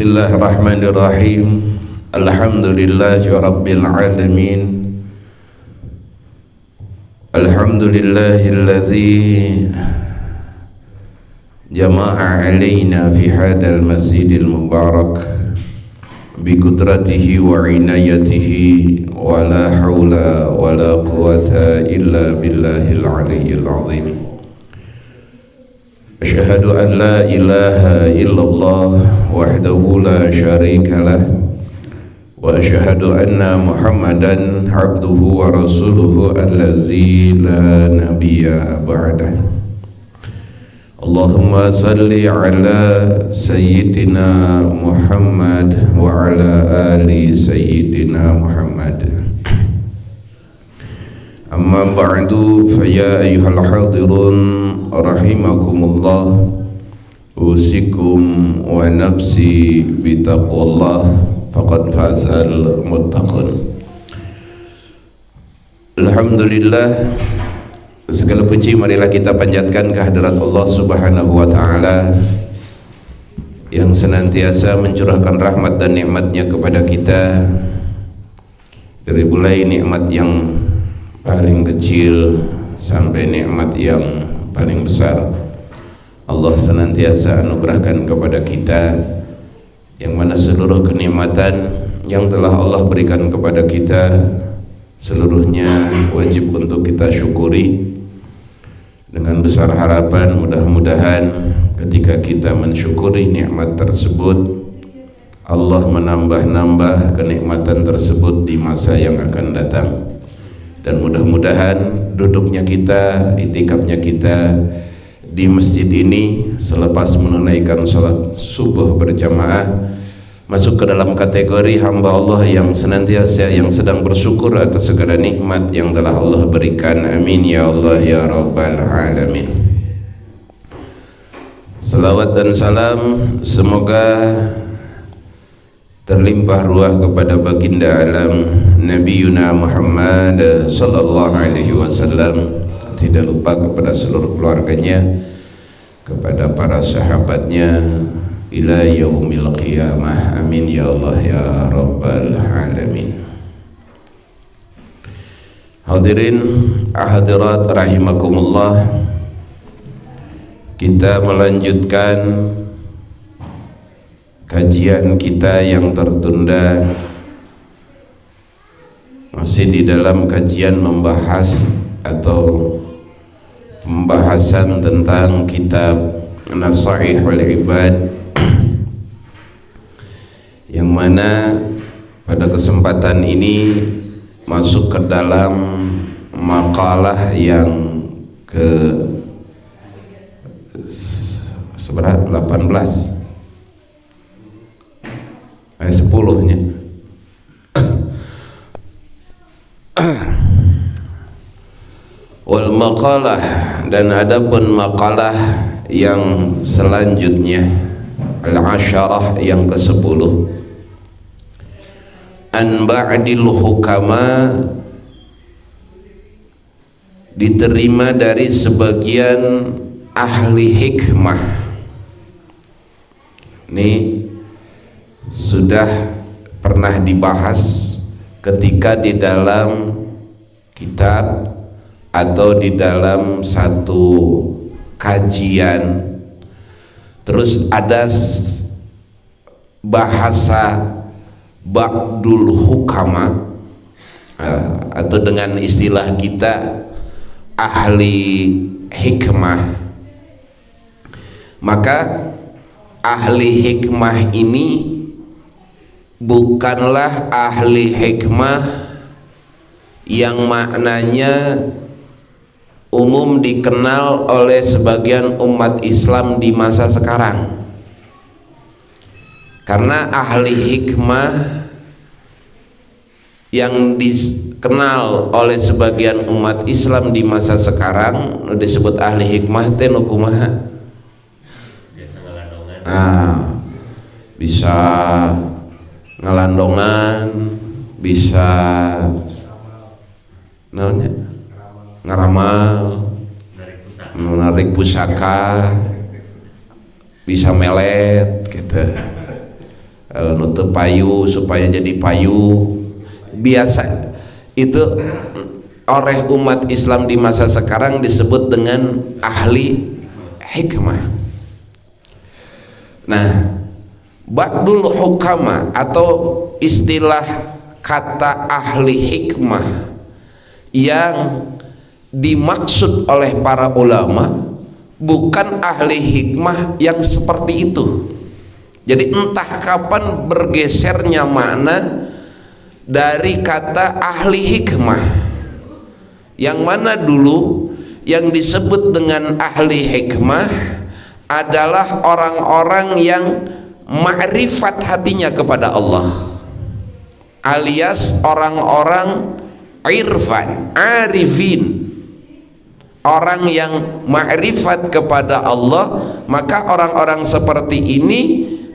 Bismillahirrahmanirrahim. Alhamdulillahi rabbil alamin. Alhamdulillahilladzi jama'a alaina fi hadal masjidil mubarak bi qudratihi wa inayatihi wa la hawla wa la quwwata illa billahil aliyyil azim. Asyhadu an la ilaha illallah wahdahu la syarika lah wa asyhadu anna Muhammadan abduhu wa rasuluhu allazi la nabiyya ba'dah. Allahumma salli ala sayyidina Muhammad wa ala ali sayyidina Muhammad. Amma ba'du, fa ya ayyuhal hadirun rahimakumullah, usikum wa nafsi bitaqwallah, faqad fazal muttaqun. Alhamdulillah, segala puji marilah kita panjatkan kehadirat Allah Subhanahu wa ta'ala yang senantiasa mencurahkan rahmat dan nikmatnya kepada kita, dari mulai nikmat yang paling kecil sampai nikmat yang paling besar. Allah senantiasa anugerahkan kepada kita, yang mana seluruh kenikmatan yang telah Allah berikan kepada kita seluruhnya wajib untuk kita syukuri, dengan besar harapan mudah-mudahan ketika kita mensyukuri nikmat tersebut, Allah menambah-nambah kenikmatan tersebut di masa yang akan datang. Dan mudah-mudahan duduknya kita, itikafnya kita di masjid ini selepas menunaikan salat subuh berjamaah masuk ke dalam kategori hamba Allah yang senantiasa yang sedang bersyukur atas segala nikmat yang telah Allah berikan. Amin ya Allah ya rabbal alamin. Salawat dan salam semoga terlimpah ruah kepada baginda alam Nabi Yuna Muhammad sallallahu alaihi wasallam, tidak lupa kepada seluruh keluarganya, kepada para sahabatnya ila yaumil qiyamah. Amin ya Allah ya rabbal alamin. Hadirin hadirat rahimakumullah, kita melanjutkan kajian kita yang tertunda, masih di dalam kajian membahas atau pembahasan tentang kitab Nasaihul Ibad, yang mana pada kesempatan ini masuk ke dalam makalah yang ke 18 ayat 10-nya. Wal maqalah, dan adapun makalah yang selanjutnya, al-asyarah yang ke-10, an ba'dil hukama, diterima dari sebagian ahli hikmah. Ini sudah pernah dibahas ketika di dalam kitab atau di dalam satu kajian, terus ada bahasa ba'dul hukama, atau dengan istilah kita ahli hikmah. Maka ahli hikmah ini bukanlah ahli hikmah yang maknanya umum dikenal oleh sebagian umat Islam di masa sekarang. Karena ahli hikmah yang dikenal oleh sebagian umat Islam di masa sekarang disebut ahli hikmah teh nu kumaha? Bisa ngalandongan, bisa ngaramal, menarik pusaka, bisa melet gitu. nutup payu supaya jadi payu. Biasa itu oleh umat Islam di masa sekarang disebut dengan ahli hikmah. Nah, ba'dul hukama atau istilah kata ahli hikmah yang dimaksud oleh para ulama bukan ahli hikmah yang seperti itu. Jadi entah kapan bergesernya makna dari kata ahli hikmah, yang mana dulu yang disebut dengan ahli hikmah adalah orang-orang yang ma'rifat hatinya kepada Allah, alias orang-orang irfan, arifin, orang yang ma'rifat kepada Allah. Maka orang-orang seperti ini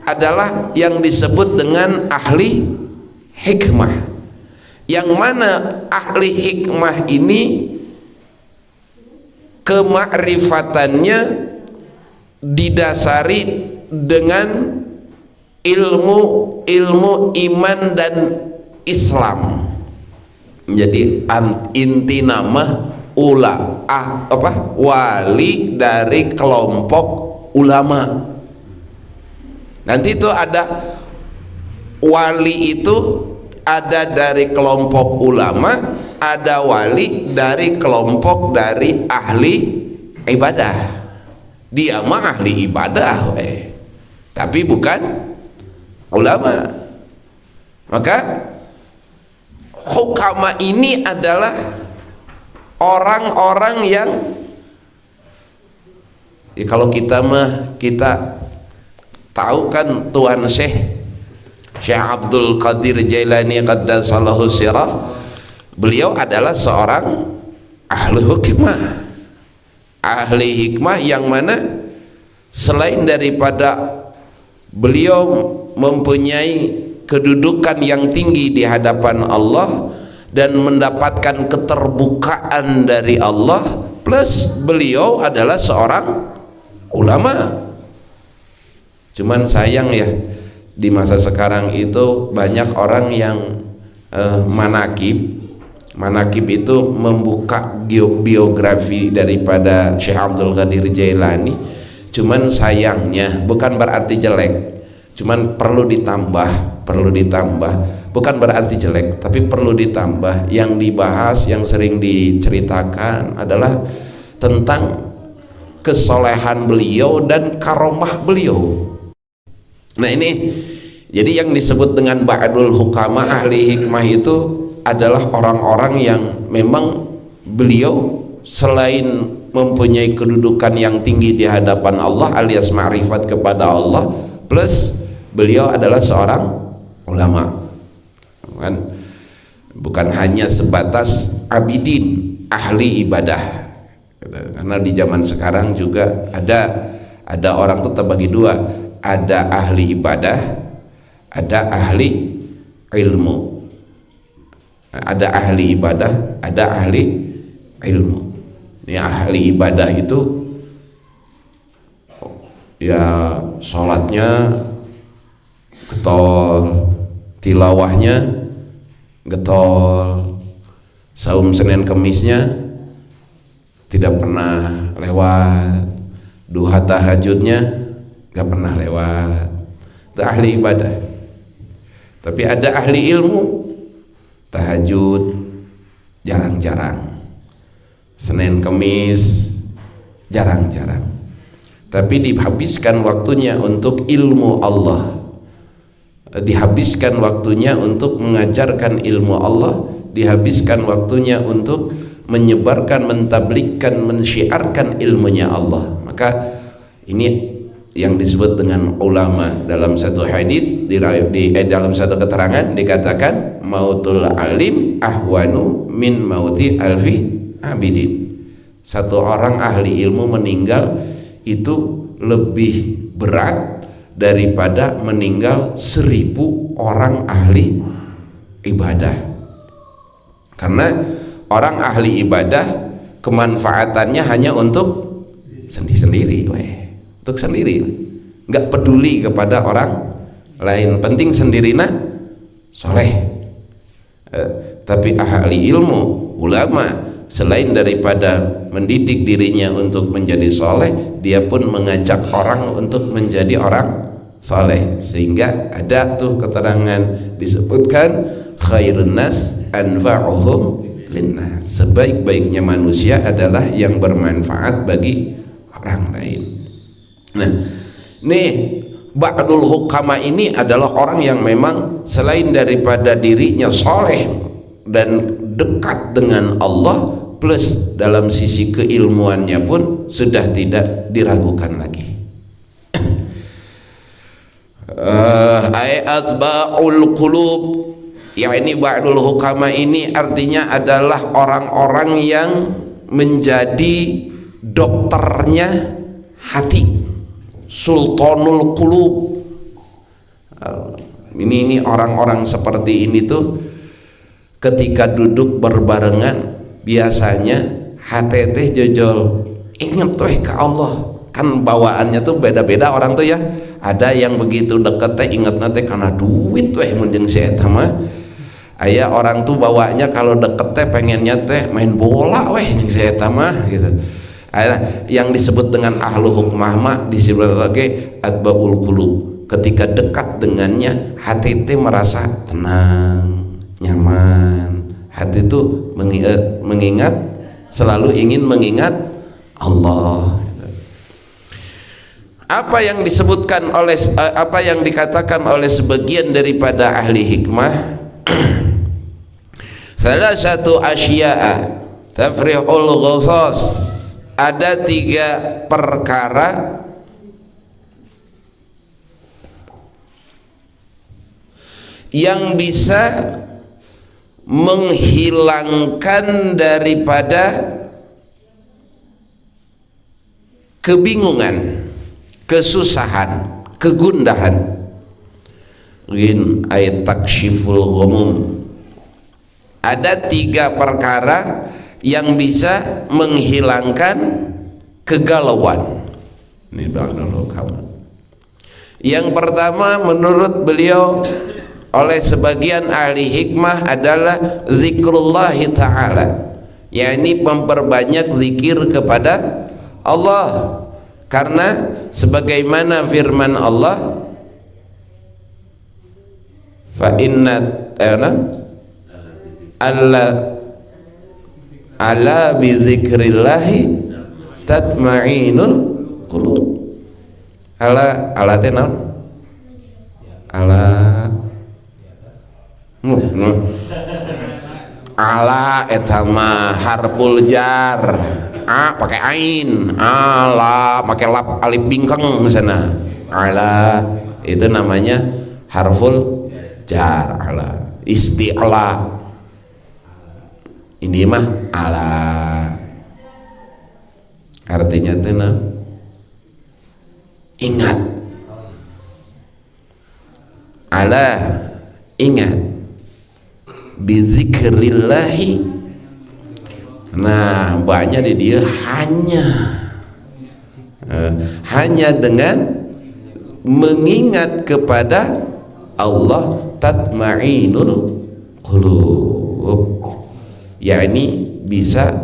adalah yang disebut dengan ahli hikmah, yang mana ahli hikmah ini kemakrifatannya didasari dengan ilmu iman dan Islam. Jadi inti nama wali dari kelompok ulama. Nanti itu ada wali, itu ada dari kelompok ulama, ada wali dari kelompok dari ahli ibadah. Dia mah ahli ibadah tapi bukan ulama. Maka hukama ini adalah orang-orang yang kalau kita tahu kan Tuan Syekh Abdul Qadir Jailani qaddasallahu sirah, beliau adalah seorang ahli hikmah. Ahli hikmah yang mana selain daripada beliau mempunyai kedudukan yang tinggi di hadapan Allah dan mendapatkan keterbukaan dari Allah, plus beliau adalah seorang ulama. Cuman sayang ya, di masa sekarang itu banyak orang yang manakib itu membuka biografi daripada Syekh Abdul Qadir Jailani. Cuman sayangnya, bukan berarti jelek, cuman perlu ditambah, bukan berarti jelek, tapi perlu ditambah. Yang dibahas, yang sering diceritakan adalah tentang kesolehan beliau dan karomah beliau. Nah ini, jadi yang disebut dengan ba'dul hukama, ahli hikmah itu adalah orang-orang yang memang beliau selain mempunyai kedudukan yang tinggi di hadapan Allah alias ma'rifat kepada Allah, plus beliau adalah seorang ulama, kan? Bukan hanya sebatas abidin, ahli ibadah. Karena di zaman sekarang juga ada orang tuh terbagi dua, ada ahli ibadah, ada ahli ilmu. Ada ahli ibadah, ada ahli ilmu. Ini ahli ibadah itu ya sholatnya getol, tilawahnya getol, saum Senin Kemisnya tidak pernah lewat, duha tahajudnya gak pernah lewat. Itu ahli ibadah. Tapi ada ahli ilmu, tahajud jarang-jarang, Senin Kemis jarang-jarang, tapi dihabiskan waktunya untuk ilmu Allah, dihabiskan waktunya untuk mengajarkan ilmu Allah, dihabiskan waktunya untuk menyebarkan, mentablikkan, mensyiarkan ilmunya Allah. Maka ini yang disebut dengan ulama. Dalam satu hadis dalam satu keterangan dikatakan mautul alim ahwanu min mauti alfi abidin. Satu orang ahli ilmu meninggal itu lebih berat daripada meninggal 1000 orang ahli ibadah. Karena orang ahli ibadah kemanfaatannya hanya untuk sendiri-sendiri, untuk sendiri, nggak peduli kepada orang lain penting sendirina soleh. Tapi ahli ilmu, ulama, selain daripada mendidik dirinya untuk menjadi soleh, dia pun mengajak orang untuk menjadi orang soleh. Sehingga ada tuh keterangan disebutkan khairun nas anfa'uhum linnas, sebaik-baiknya manusia adalah yang bermanfaat bagi orang lain. Nah, nih ba'dul hukama ini adalah orang yang memang selain daripada dirinya soleh dan dekat dengan Allah, plus dalam sisi keilmuannya pun sudah tidak diragukan lagi. Atba'ul qulub, ya ini ba'dul hukama ini artinya adalah orang-orang yang menjadi dokternya hati, sultanul qulub. Ini orang-orang seperti ini tuh ketika duduk berbarengan biasanya hati teh jojol inget tuh ke Allah. Kan bawaannya tuh beda-beda orang tuh ya. Ada yang begitu deket teh inget nanti karena duit tuh mending si eta mah. Aya orang tuh bawanya kalau deket teh pengennya teh main bola weh jeung si eta mah gitu. Ada yang disebut dengan ahlu hukmah mah disebut lagi atbaul qulub. Ketika dekat dengannya hati teh merasa tenang, nyaman. Hati itu mengingat, selalu ingin mengingat Allah. Apa yang disebutkan oleh apa yang dikatakan oleh sebagian daripada ahli hikmah, salah satu asya'a tafrihul ghasas, ada 3 perkara yang bisa menghilangkan daripada kebingungan, kesusahan, kegundahan. Mungkin ayat taksyiful ghumum. Ada 3 perkara yang bisa menghilangkan kegalauan. Ini ba'dul hukama. Yang pertama menurut beliau oleh sebagian ahli hikmah adalah zikrullah ta'ala, yakni memperbanyak zikir kepada Allah. Karena sebagaimana firman Allah, fa inna ala bi dzikrillahi tatma'inul qulub. Ala teh naon? Ala eta mah harful jar. Pakai ain, ala pakai lap alif bingkeng sana. Ala itu namanya harful jar, ala isti'la. Ini mah ala artinya tenang, ingat. Ala ingat, bizikrillahi. Nah banyak di dia hanya dengan mengingat kepada Allah tatma'inul qulub, yakni bisa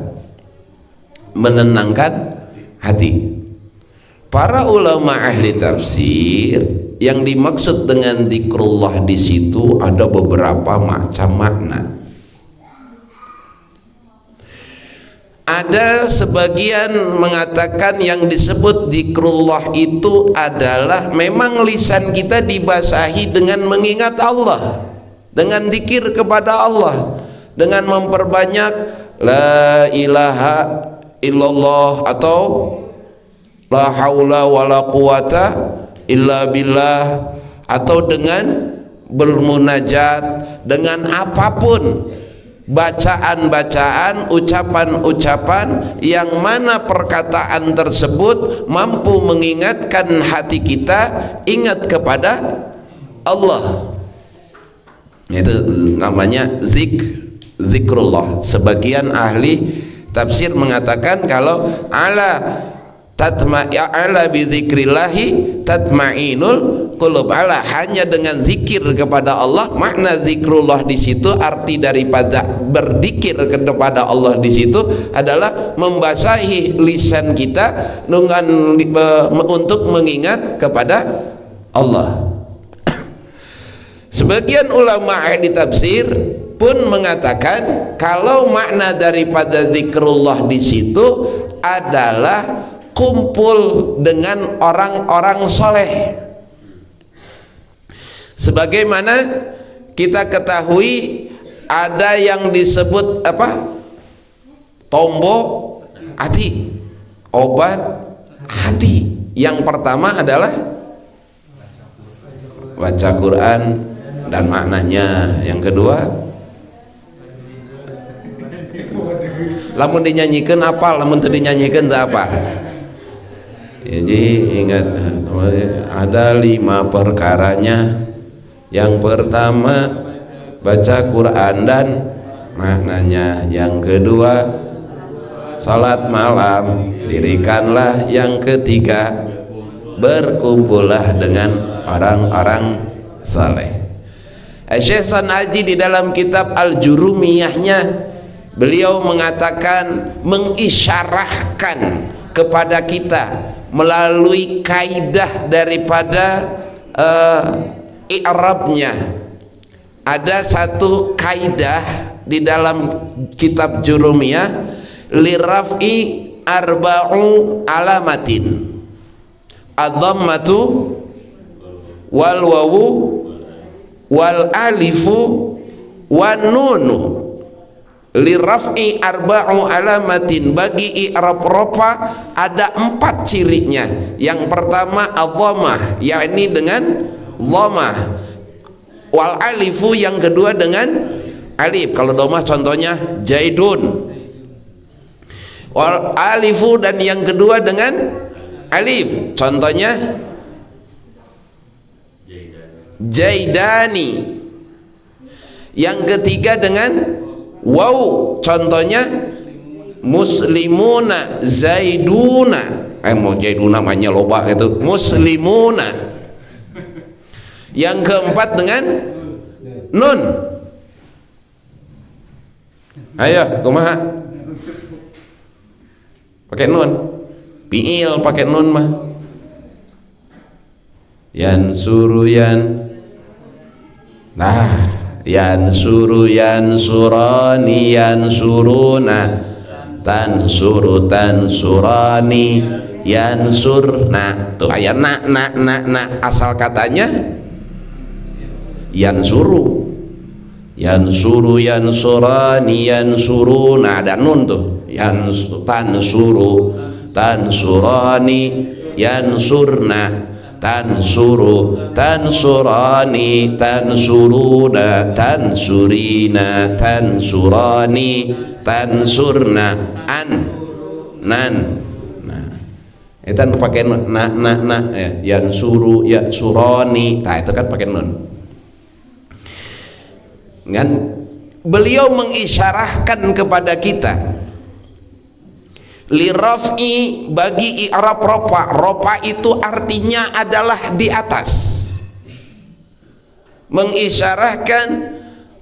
menenangkan hati. Para ulama ahli tafsir, yang dimaksud dengan zikrullah di situ ada beberapa macam makna. Ada sebagian mengatakan yang disebut zikrullah itu adalah memang lisan kita dibasahi dengan mengingat Allah, dengan zikir kepada Allah, dengan memperbanyak la ilaha illallah atau la haula wala quwata illa billah, atau dengan bermunajat, dengan apapun, bacaan-bacaan, ucapan-ucapan yang mana perkataan tersebut mampu mengingatkan hati kita ingat kepada Allah. Itu namanya zikrullah. Sebagian ahli tafsir mengatakan kalau ala bi dzikrillahi tatma'inul qulub. Ala, hanya dengan zikir kepada Allah. Makna zikrullah di situ, arti daripada berzikir kepada Allah di situ adalah membasahi lisan kita dengan untuk mengingat kepada Allah. Sebagian ulama ahli tafsir pun mengatakan kalau makna daripada zikrullah di situ adalah kumpul dengan orang-orang soleh. Sebagaimana kita ketahui ada yang disebut apa? Tombok hati, obat hati. Yang pertama adalah baca Quran dan maknanya. Yang kedua, lamun dinyanyikan apa, lamun tidak dinyanyikan tak apa. Jadi ingat, ada 5 perkaranya. Yang pertama baca Quran dan maknanya. Yang kedua salat malam. Dirikanlah. Yang ketiga berkumpullah dengan orang-orang saleh. Syekh Sanhaji di dalam kitab Al-Jurumiyahnya beliau mengatakan, mengisyarahkan kepada kita melalui kaidah daripada i'rabnya. Ada satu kaidah di dalam kitab Jurumiyah, liraf'i arba'u alamatin, adzammatu wal wawu wal alifu wan nunu. Liraf'i arba'u alamatin, bagi i'rab rafa ada 4 cirinya. Yang pertama adzammah, yakni dengan dhammah. Wal alifu, yang kedua dengan alif. Kalau dhammah contohnya jaidun. Wal alifu, dan yang kedua dengan alif, contohnya jaidani. Yang ketiga dengan waw, contohnya muslimuna, zaiduna. Mau zaiduna namanya loba itu, muslimuna. Yang keempat dengan nun. Ayo kumaha? Pakai nun. Fiil pakai nun mah. Yansuru yan. Nah, yansuru yansurani yansuruna, tansuru tansurani yansurna. Tuh aya na asal katanya yansuru, yansuru yansurani yansuruna, ada nun tuh. Tansuru tansurani yansurna, tansuru tansurani tansuruna tansurina tansurani tansurna an nan. Nah itu kan pakai na ya, yansuru yansurani, nah itu kan pakai nun kan. Beliau mengisyarahkan kepada kita liraf'i, bagi i'rab rofa. Rofa itu artinya adalah di atas. Mengisyarahkan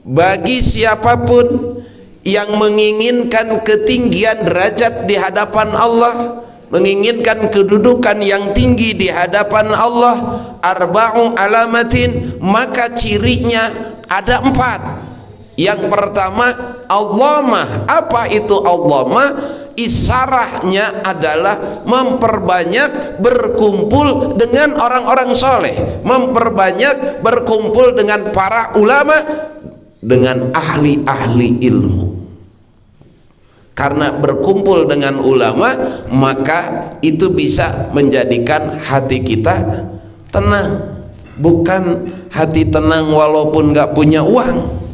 bagi siapapun yang menginginkan ketinggian derajat di hadapan Allah, menginginkan kedudukan yang tinggi di hadapan Allah, arba'u alamatin, maka cirinya ada 4. Yang pertama Allahmah. Apa itu Allahmah? Isarahnya adalah memperbanyak berkumpul dengan orang-orang soleh, memperbanyak berkumpul dengan para ulama, dengan ahli-ahli ilmu. Karena berkumpul dengan ulama, maka itu bisa menjadikan hati kita tenang. Bukan hati tenang walaupun gak punya uang,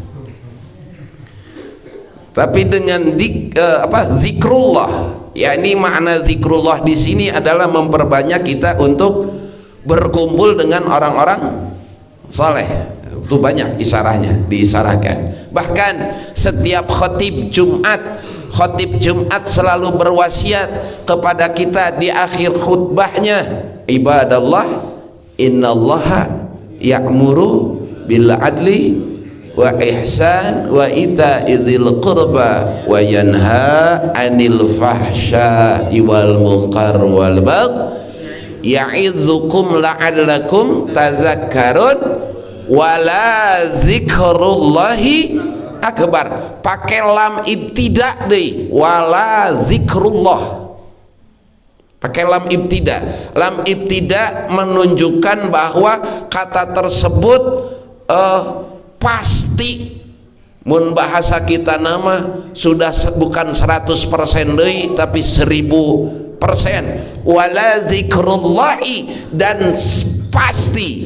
tapi dengan zikrullah. Yakni makna zikrullah di sini adalah memperbanyak kita untuk berkumpul dengan orang-orang saleh. Itu banyak isarahnya, diisarahkan. Bahkan setiap khatib Jumat selalu berwasiat kepada kita di akhir khutbahnya, ibadallah innallaha ya'muru bil adli wa ihsan wa ita'i dzil qurba wa yanha 'anil fahsya'i wal munkar wal baghi ya'idzukum la'allakum tadzakkarun wala dzikrullahi akbar. Pakai lam ibtida deh, wala zikrullah, pakai lam ibtida. Lam ibtida menunjukkan bahwa kata tersebut pasti. Mun bahasa kita nama sudah bukan 100% deui tapi 1000%. Wala zikrullahi, dan pasti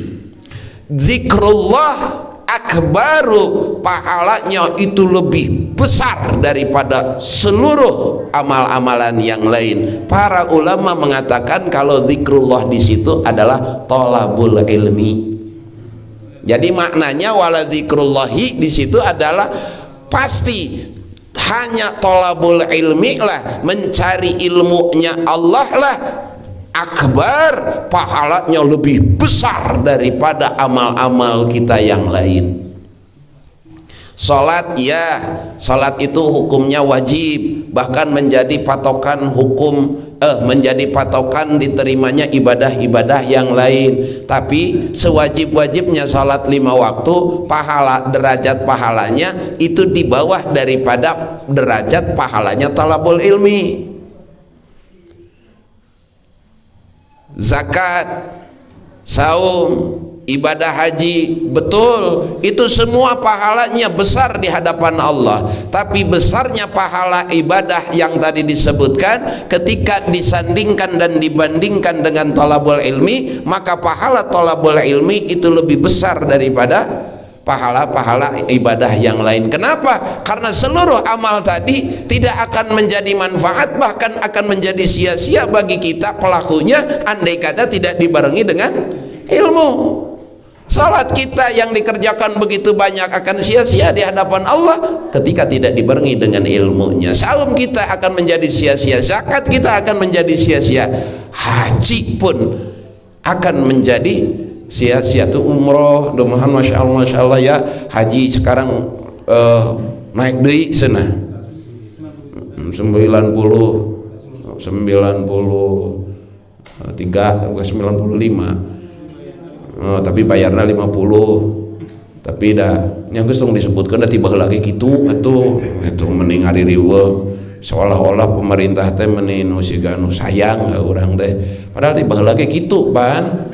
zikrullah akbaru, pahalanya itu lebih besar daripada seluruh amal-amalan yang lain. Para ulama mengatakan kalau zikrullah di situ adalah thalabul ilmi. Jadi maknanya wala zikrullahi di situ adalah pasti hanya thalabul ilmi lah, mencari ilmunya Allah lah, akbar, pahalanya lebih besar daripada amal-amal kita yang lain. Salat, ya, salat itu hukumnya wajib, bahkan menjadi patokan hukum menjadi patokan diterimanya ibadah-ibadah yang lain. Tapi sewajib-wajibnya salat 5 waktu, pahala derajat pahalanya itu di bawah daripada derajat pahalanya talabul ilmi. Zakat, saum, ibadah haji, betul, itu semua pahalanya besar di hadapan Allah. Tapi besarnya pahala ibadah yang tadi disebutkan ketika disandingkan dan dibandingkan dengan thalabul ilmi, maka pahala thalabul ilmi itu lebih besar daripada pahala-pahala ibadah yang lain. Kenapa? Karena seluruh amal tadi tidak akan menjadi manfaat, bahkan akan menjadi sia-sia bagi kita pelakunya andai kata tidak dibarengi dengan ilmu. Salat kita yang dikerjakan begitu banyak akan sia-sia di hadapan Allah ketika tidak dibarengi dengan ilmunya. Saum kita akan menjadi sia-sia, zakat kita akan menjadi sia-sia, haji pun akan menjadi sia-sia. Tuh umroh, masya Allah ya, haji sekarang naik deui cenah 95, tapi bayarnya 50, tapi dah yang geus disebutkan dah tiba lagi gitu atuh itu mending ari riweuh, seolah-olah pemerintah teh meninu siga nu sayang ka urang teh, padahal tiba lagi gitu ban,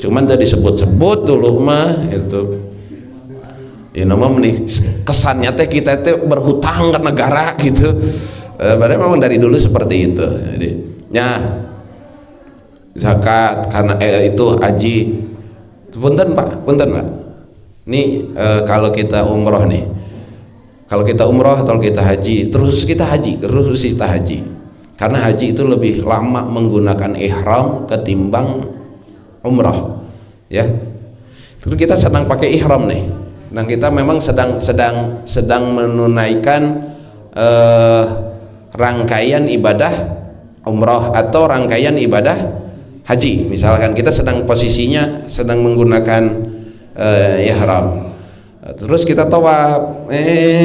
cuman tadi disebut-sebut dulu mah itu ya nama kesannya teh kita teh berhutang ke negara gitu. Padahal memang dari dulu seperti itu. Jadi ya zakat karena itu haji. Punten Pak, nih kalau kita umroh nih, kalau kita umroh atau kita haji, terus kita haji, karena haji itu lebih lama menggunakan ihram ketimbang umroh, ya. Terus kita sedang pakai ihram nih, dan kita memang sedang menunaikan rangkaian ibadah umroh atau rangkaian ibadah haji. Misalkan kita posisinya sedang menggunakan ihram, terus kita tawaf,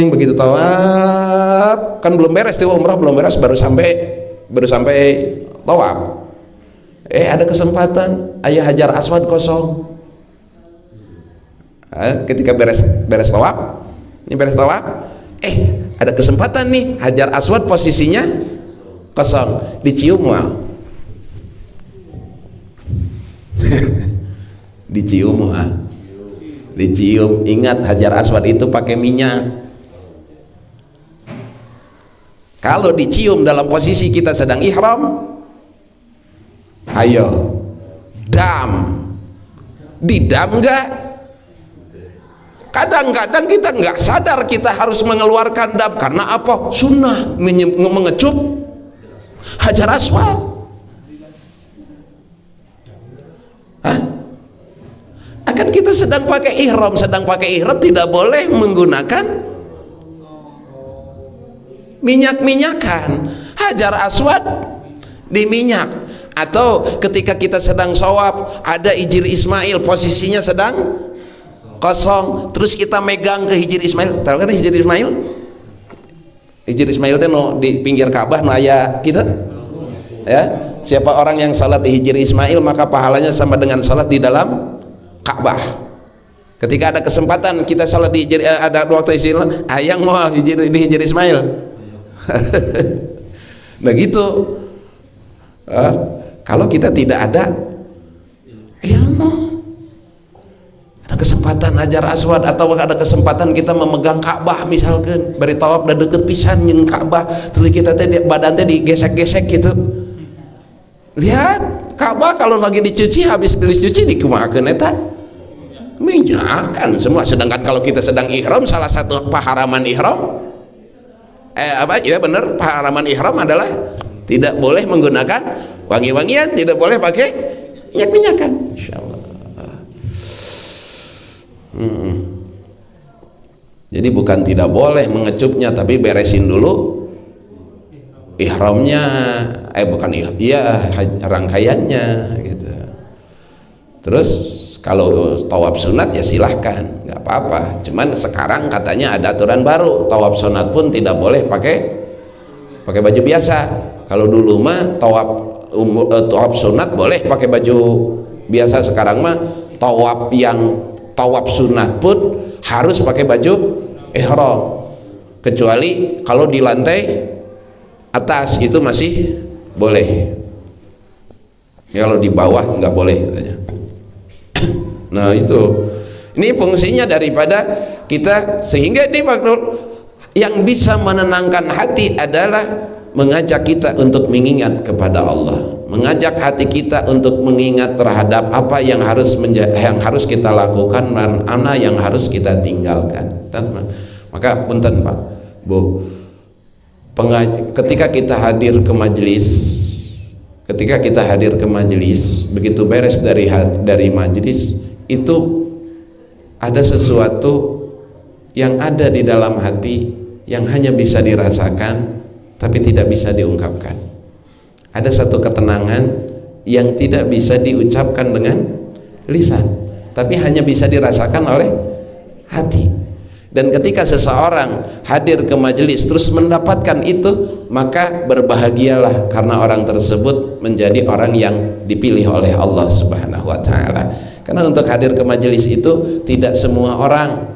begitu tawaf kan belum beres tuh umrah, belum beres, baru sampai tawaf, ada kesempatan ayah Hajar Aswad kosong. Ketika beres tawaf, ada kesempatan nih Hajar Aswad posisinya kosong, dicium mal. dicium. Ingat Hajar Aswad itu pakai minyak. Kalau dicium dalam posisi kita sedang ihram, ayo didam enggak? Kadang-kadang kita nggak sadar kita harus mengeluarkan dam. Karena apa? Sunnah mengecup Hajar Aswad. Akan kita sedang pakai ihram tidak boleh menggunakan minyak-minyakan. Hajar Aswad diminyak, Atau ketika kita sedang shawab ada hijir Ismail posisinya sedang kosong, terus kita megang ke hijir Ismail. Tahu kan hijir Ismail? Hijir Ismail itu no, di pinggir Ka'bah no aya kita ya. Siapa orang yang salat di hijir Ismail maka pahalanya sama dengan salat di dalam Ka'bah. Ketika ada kesempatan kita salat di hijir, ada waktu Ismail, ayang moal di hijir Ismail. Nah gitu. Kalau kita tidak ada ilmu, ada kesempatan Hajar Aswad atau ada kesempatan kita memegang Ka'bah misalkan bari tawaf da deket pisan jeung Ka'bah, terus kita teh badan teh digesek-gesek gitu. Lihat Ka'bah kalau lagi dicuci, habis dicuci dikumahakeun eta minyakan semua. Sedangkan kalau kita sedang ihram, salah satu paharaman ihram apa ya benar, paharaman ihram adalah tidak boleh menggunakan wangi-wangian, tidak boleh pakai minyak-minyakan. Insyaallah. Jadi bukan tidak boleh mengecupnya, tapi beresin dulu ihramnya, bukan rangkaiannya gitu. Terus kalau tawaf sunat ya silahkan, nggak apa-apa. Cuman sekarang katanya ada aturan baru, tawaf sunat pun tidak boleh pakai baju biasa. Kalau dulu mah tawaf sunat boleh pakai baju biasa, sekarang mah tawaf sunat pun harus pakai baju ihram, kecuali kalau di lantai atas itu masih boleh, kalau di bawah nggak boleh katanya. Nah itu, ini fungsinya daripada kita, sehingga di waktu yang bisa menenangkan hati adalah mengajak kita untuk mengingat kepada Allah, mengajak hati kita untuk mengingat terhadap apa yang harus kita lakukan dan mana yang harus kita tinggalkan. Maka punten Pak, Bu, ketika kita hadir ke majelis, begitu beres dari majelis itu ada sesuatu yang ada di dalam hati yang hanya bisa dirasakan tapi tidak bisa diungkapkan. Ada satu ketenangan yang tidak bisa diucapkan dengan lisan, tapi hanya bisa dirasakan oleh hati. Dan ketika seseorang hadir ke majelis terus mendapatkan itu, maka berbahagialah karena orang tersebut menjadi orang yang dipilih oleh Allah Subhanahu wa taala. Karena untuk hadir ke majelis itu tidak semua orang,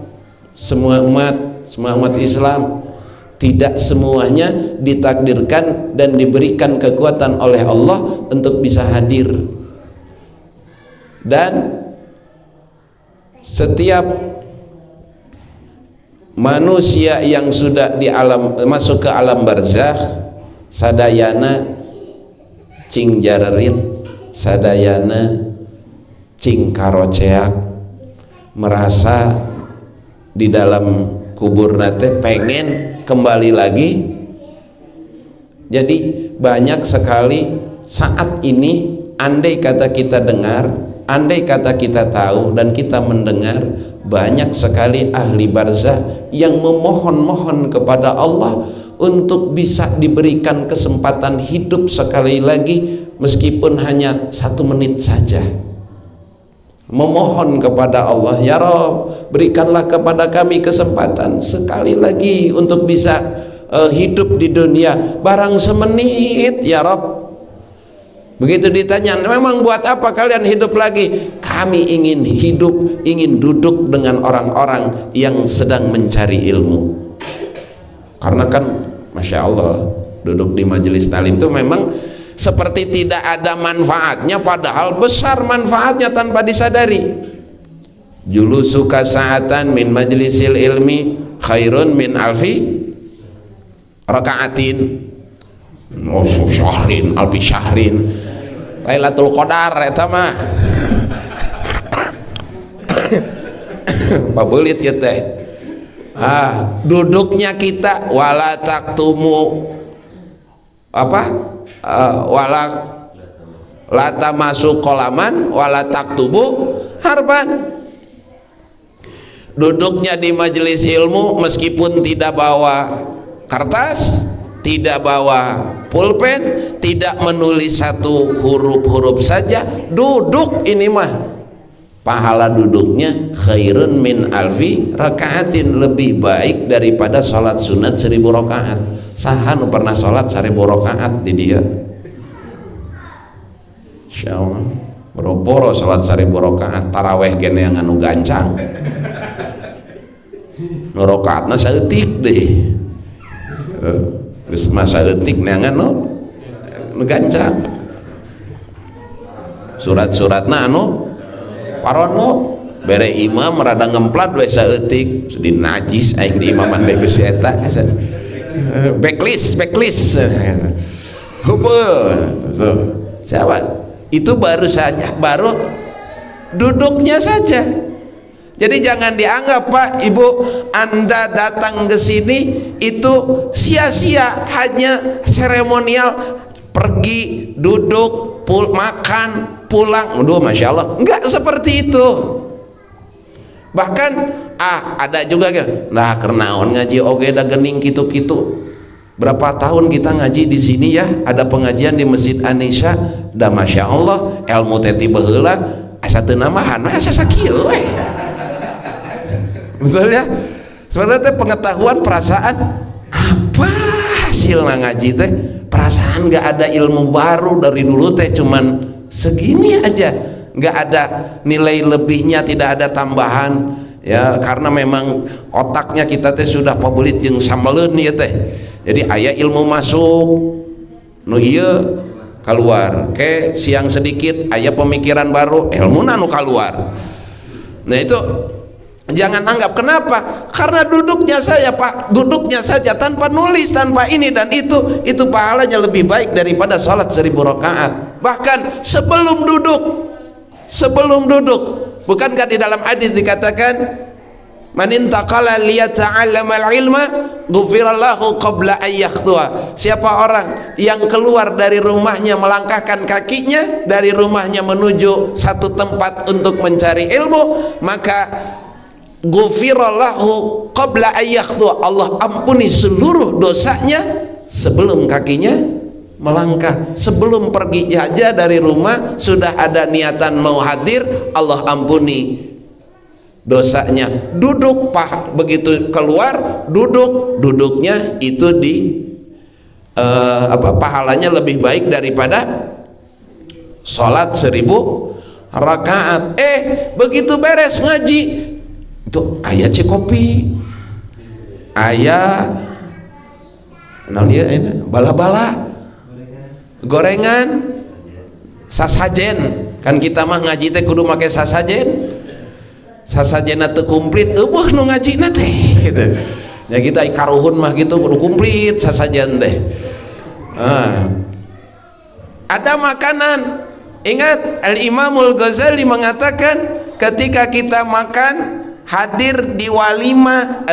semua umat Islam, tidak semuanya ditakdirkan dan diberikan kekuatan oleh Allah untuk bisa hadir. Dan setiap manusia yang sudah masuk ke alam barzakh, sadayana cing jarerit, sadayana cing karoceak, merasa di dalam kubur nate pengen kembali lagi. Jadi banyak sekali saat ini, andai kata kita dengar, andai kata kita tahu dan kita mendengar, banyak sekali ahli barzah yang memohon-mohon kepada Allah untuk bisa diberikan kesempatan hidup sekali lagi, meskipun hanya 1 menit saja. Memohon kepada Allah, ya Rabb, berikanlah kepada kami kesempatan sekali lagi untuk bisa hidup di dunia, barang semenit ya Rabb. Begitu ditanya, memang buat apa kalian hidup lagi? Kami ingin hidup, ingin duduk dengan orang-orang yang sedang mencari ilmu. Karena kan Masya Allah, duduk di majelis talim itu memang seperti tidak ada manfaatnya, padahal besar manfaatnya tanpa disadari. Julusuka sa'atan min majlisil ilmi khairun min alfi raka'atin syahrin alfi syahrin. Lailatul Qadar eta mah pabelit ya teh. Duduknya kita wala taktumu wala lata masuk kolaman wala taktubu harban. Duduknya di majelis ilmu meskipun tidak bawa kertas, tidak bawa pulpen, tidak menulis satu huruf-huruf saja, duduk ini mah pahala duduknya khairun min alfi rakaatin, lebih baik daripada sholat sunat 1000 rakaat. Saha nu pernah sholat 1000 rakaat di dia? Insyaallah boro-boro sholat 1000 rakaat, taraweh gene yang anu gancang nu rakaatna saeutik deh, geus masa eutik neangan nu gancang, surat-suratna anu parono bere imam rada ngemplat we saeutik sedih najis aing di imaman deh geus eta backlist hubul siapa itu baru saja baru duduknya saja. Jadi jangan dianggap Pak Ibu Anda datang ke sini itu sia-sia, hanya seremonial, pergi duduk makan pulang. Aduh Masya Allah, enggak seperti itu. Bahkan ada juga kan, nah kernaon ngaji oge da gening kitu-kitu. Berapa tahun kita ngaji di sini ya, ada pengajian di Masjid Anisha, da Masya Allah ilmu teti baheula asa teu namahan asa sakieu we. Betul ya, sebenarnya pengetahuan perasaan apa hasilnya ngaji teh, perasaan nggak ada ilmu baru dari dulu teh, cuman segini aja, nggak ada nilai lebihnya, tidak ada tambahan ya, karena memang otaknya kita teh sudah pabelit jeung sambaleun ya teh. Jadi aya ilmu masuk nu ieu keluar ke siang sedikit aya pemikiran baru, ilmu nu keluar. Nah itu jangan anggap, kenapa? Karena duduknya saya Pak, duduknya saja tanpa nulis, tanpa ini dan itu pahalanya lebih baik daripada sholat 1000 rakaat. Bahkan sebelum duduk, bukankah di dalam hadis dikatakan man intaqala liyata'allamal ilma ghufirallahu qabla ayyakhdua. Siapa orang yang keluar dari rumahnya, melangkahkan kakinya dari rumahnya menuju satu tempat untuk mencari ilmu, maka ghufirallahu qabla ayyakhdhu, Allah ampuni seluruh dosanya sebelum kakinya melangkah. Sebelum pergi aja dari rumah sudah ada niatan mau hadir, Allah ampuni dosanya. Duduk begitu keluar duduknya itu pahalanya lebih baik daripada sholat 1000 rakaat. Begitu beres ngaji itu ayah kopi, ayah bala-bala gorengan, sasajen. Kan kita mah ngaji teh kudu make sasajen teu komplit, eueuh nu ngajina teh gitu. Ya kita karuhun mah gitu kudu komplit sasajen teh. Ada makanan. Ingat Al-Imamul Ghazali mengatakan ketika kita makan, hadir di walimah,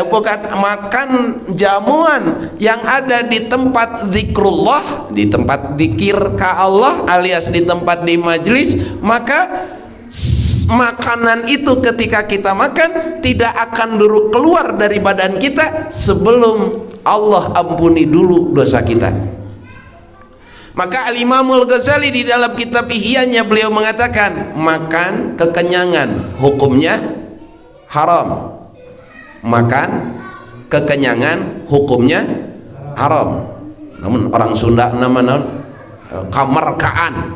makan jamuan yang ada di tempat zikrullah, di tempat zikir ka Allah alias di tempat di majlis, maka makanan itu ketika kita makan tidak akan dulu keluar dari badan kita sebelum Allah ampuni dulu dosa kita. Maka Al-Imamul Ghazali di dalam kitab Ihya'nya beliau mengatakan makan kekenyangan hukumnya haram, makan kekenyangan hukumnya haram. Namun orang Sunda namanya kamerkaan,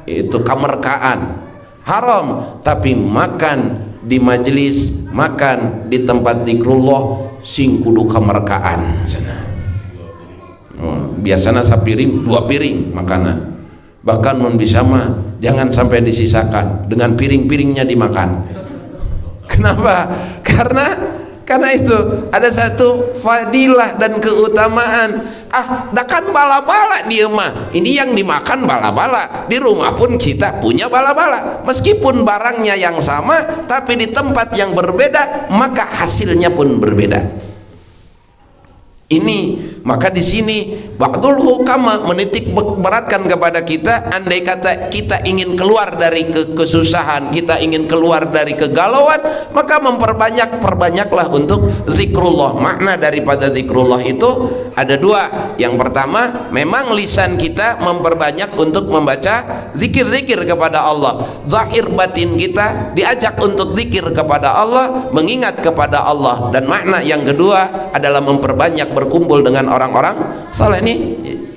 itu kamerkaan haram. Tapi makan di majelis, makan di tempat zikrullah sing kudu kamerkaan sana. Biasanya sapiring 2 piring makanan, bahkan mun bisa mah jangan sampai disisakan, dengan piring-piringnya dimakan. Kenapa? Karena itu ada satu fadilah dan keutamaan. Dakan bala-bala dia mah, ini yang dimakan bala-bala. Di rumah pun kita punya bala-bala, meskipun barangnya yang sama tapi di tempat yang berbeda maka hasilnya pun berbeda. Ini Maka di sini ba'dul hukama menitik beratkan kepada kita, andai kata kita ingin keluar dari kesusahan, kita ingin keluar dari kegalauan, maka perbanyaklah untuk zikrullah. Makna daripada zikrullah itu ada dua. Yang pertama, memang lisan kita memperbanyak untuk membaca zikir-zikir kepada Allah. Zahir batin kita diajak untuk zikir kepada Allah, mengingat kepada Allah. Dan makna yang kedua adalah memperbanyak berkumpul dengan orang-orang saleh. Nih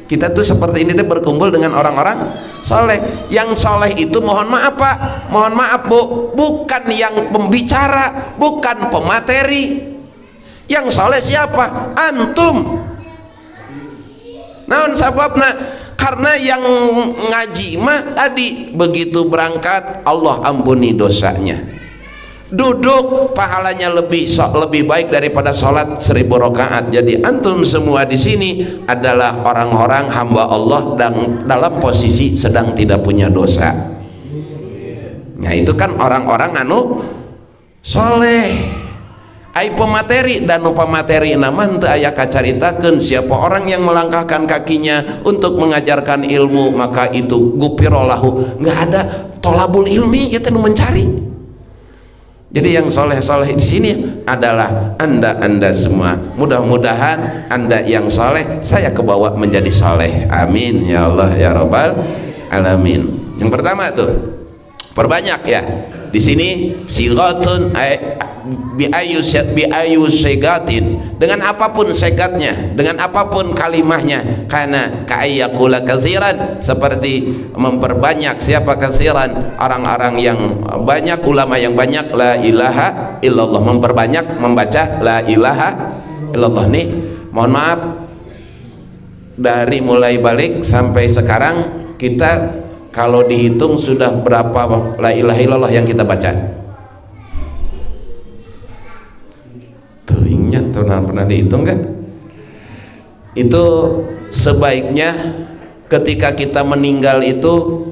kita tuh seperti ini tuh berkumpul dengan orang-orang saleh. Yang saleh itu mohon maaf Pak, mohon maaf Bu, bukan yang pembicara, bukan pemateri. Yang saleh siapa? Antum. Naon sababna? Karena yang ngaji mah tadi begitu berangkat Allah ampuni dosanya. Duduk pahalanya lebih baik daripada sholat 1000 rakaat. Jadi antum semua di sini adalah orang-orang hamba Allah dan dalam posisi sedang tidak punya dosa. Nah itu kan orang-orang anu soleh. Ai pemateri dan pemateri nama henteu aya kacaritakeun siapa orang yang melangkahkan kakinya untuk mengajarkan ilmu, maka itu gupirolahu. Nggak ada tolabul ilmi, kita mencari. Jadi yang soleh-soleh di sini adalah anda semua. Mudah-mudahan anda yang soleh, saya kebawa menjadi soleh. Amin ya Allah ya Rabbal alamin. Yang pertama tuh perbanyak ya. Di sini sigatun bi ayu segatin, dengan apapun segatnya, dengan apapun kalimahnya, karena ka'ayyakula katsiran, seperti memperbanyak. Siapa katsiran? Orang-orang yang banyak, ulama yang banyak la ilaha illallah, memperbanyak membaca la ilaha illallah. Nih mohon maaf, dari mulai balik sampai sekarang kita kalau dihitung sudah berapa la ilaha illallah yang kita baca? Tuh ingat, tuh pernah dihitung kan? Itu sebaiknya ketika kita meninggal itu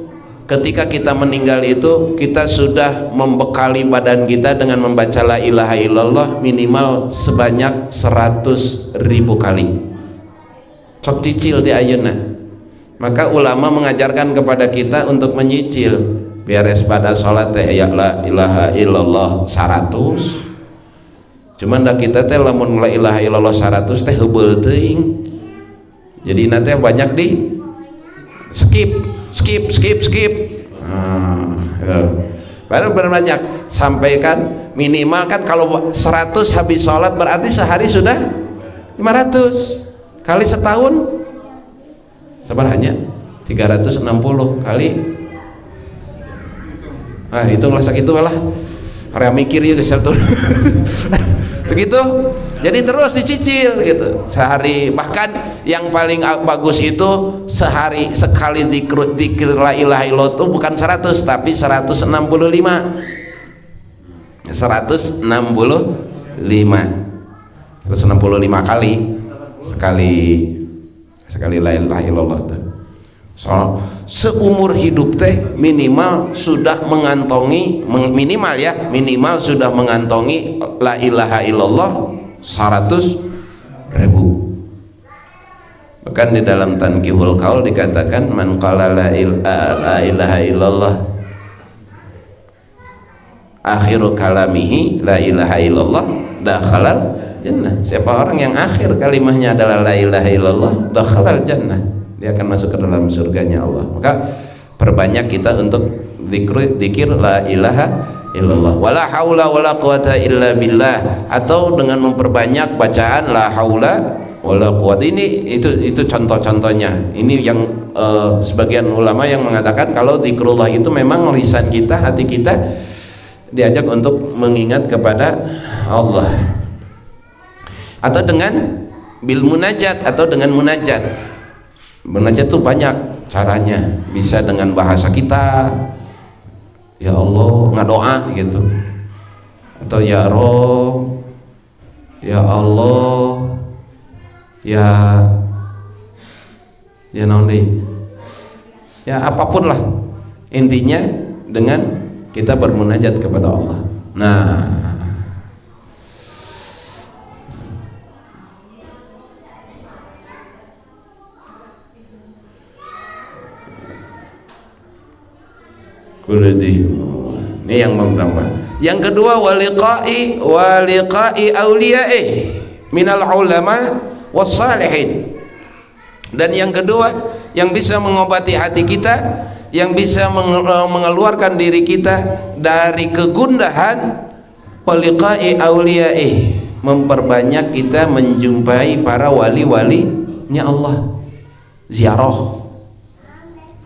kita sudah membekali badan kita dengan membaca la ilaha illallah minimal sebanyak 100.000 kali. Sok cicil di ayeuna. Maka ulama mengajarkan kepada kita untuk menyicil, beres pada sholat teh ya la ilaha illallah 100. Cuman dah kita teh lamun la ilaha illallah 100 teh heubeul teuing. Jadi nanti banyak di skip. Baru banyak sampaikan minimal kan kalau 100 habis sholat berarti sehari sudah 500 kali setahun. Sebenarnya 360 kali. Hitunglah segitu lah. Area mikir ya satu. Segitu. Jadi terus dicicil gitu. Sehari, bahkan yang paling bagus itu sehari sekali zikir la ilaha illallah itu bukan 100 tapi 165. 165 kali sekali la ilaha illallah. So, seumur hidup teh minimal sudah mengantongi minimal sudah mengantongi la ilaha illallah 100.000. Bahkan di dalam Tanqihul Qaul dikatakan man qala la ilaha illallah akhiru kalamihi la ilaha illallah dakhalal jannah. Siapa orang yang akhir kalimahnya adalah la ilaha illallah dakhalal jannah, dia akan masuk ke dalam surganya Allah. Maka perbanyak kita untuk zikir la ilaha illallah, wala haula wala quwata illa billah, atau dengan memperbanyak bacaan la haula wala quwata. Itu contoh-contohnya. Ini yang sebagian ulama yang mengatakan kalau zikrullah itu memang lisan kita, hati kita diajak untuk mengingat kepada Allah, atau dengan bil munajat, atau dengan munajat. Munajat itu banyak caranya, bisa dengan bahasa kita, ya Allah, ngadoa gitu, atau ya Rob, ya Allah, ya naon deui, ya apapun lah, intinya dengan kita bermunajat kepada Allah. Nah, Ini yang pertama. Yang kedua waliqai auliya'i minal ulama wassalihin. Dan yang kedua yang bisa mengobati hati kita, yang bisa mengeluarkan diri kita dari kegundahan, waliqai auliya'i, memperbanyak kita menjumpai para wali-walinya Allah.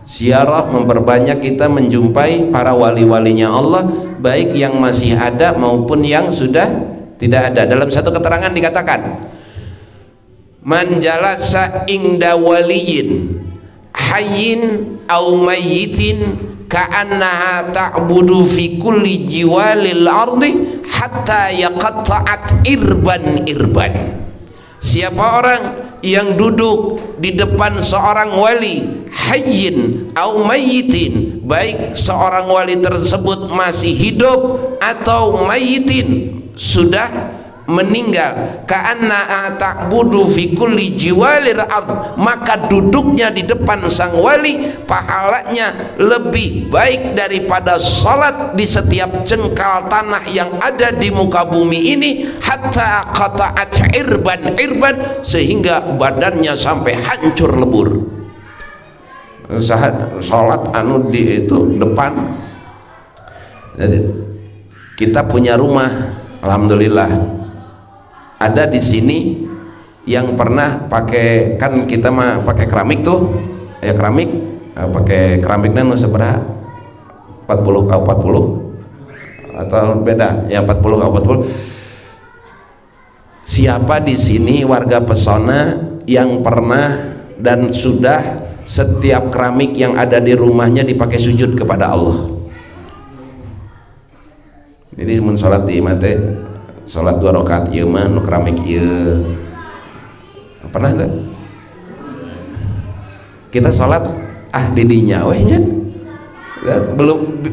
Ziarah memperbanyak kita menjumpai para wali-walinya Allah, baik yang masih ada maupun yang sudah tidak ada. Dalam satu keterangan dikatakan, man jalasa inda waliyin hayyin au mayyitin ka'annaha ta'budu fi kulli jiwalil ardi hatta yaqatta'at irban. Siapa orang yang duduk di depan seorang wali hayyin au mayyitin, baik seorang wali tersebut masih hidup atau mayyitin, sudah meninggal, ka'anna ta'budu fi kulli jiwalir ard, maka duduknya di depan sang wali pahalanya lebih baik daripada salat di setiap jengkal tanah yang ada di muka bumi ini, hatta qata'at irban, sehingga badannya sampai hancur lebur. Salat anu di itu depan. Jadi kita punya rumah, alhamdulillah. Ada di sini yang pernah pakai, kan kita mah pakai keramik tuh, ya keramik, pakai keramiknya nu seberapa? 40 kali 40 atau beda? Ya 40 kali 40. Siapa di sini warga Pesona yang pernah dan sudah setiap keramik yang ada di rumahnya dipakai sujud kepada Allah? Jadi mun salat di imam teh salat 2 rakaat ieu mah nu keramik ieu. Pernah teh? Kita salat di dinya we nya. Belum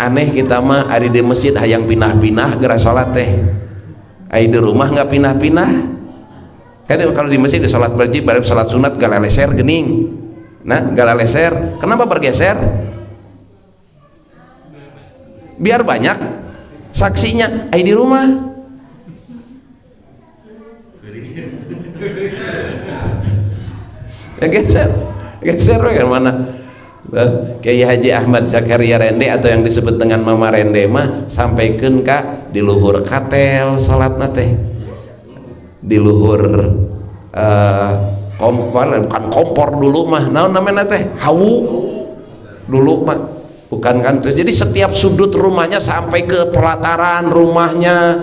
aneh kita mah ari di masjid hayang pinah-pinah geura salat teh. Ai di rumah enggak pinah-pinah. Kan kalau di masjid di salat wajib baru salat sunat galaleser geuning. Nah, galaleser. Kenapa bergeser? Biar banyak saksinya. Di rumah ya geser kan mana. Kiai Haji Ahmad Zakaria Rende atau yang disebut dengan Mama Rende mah sampaikan ka di luhur katel salatna teh, di luhur bukan kompor dulu mah, naon namanya teh, hawu dulu mah bukan kan. Jadi setiap sudut rumahnya sampai ke pelataran rumahnya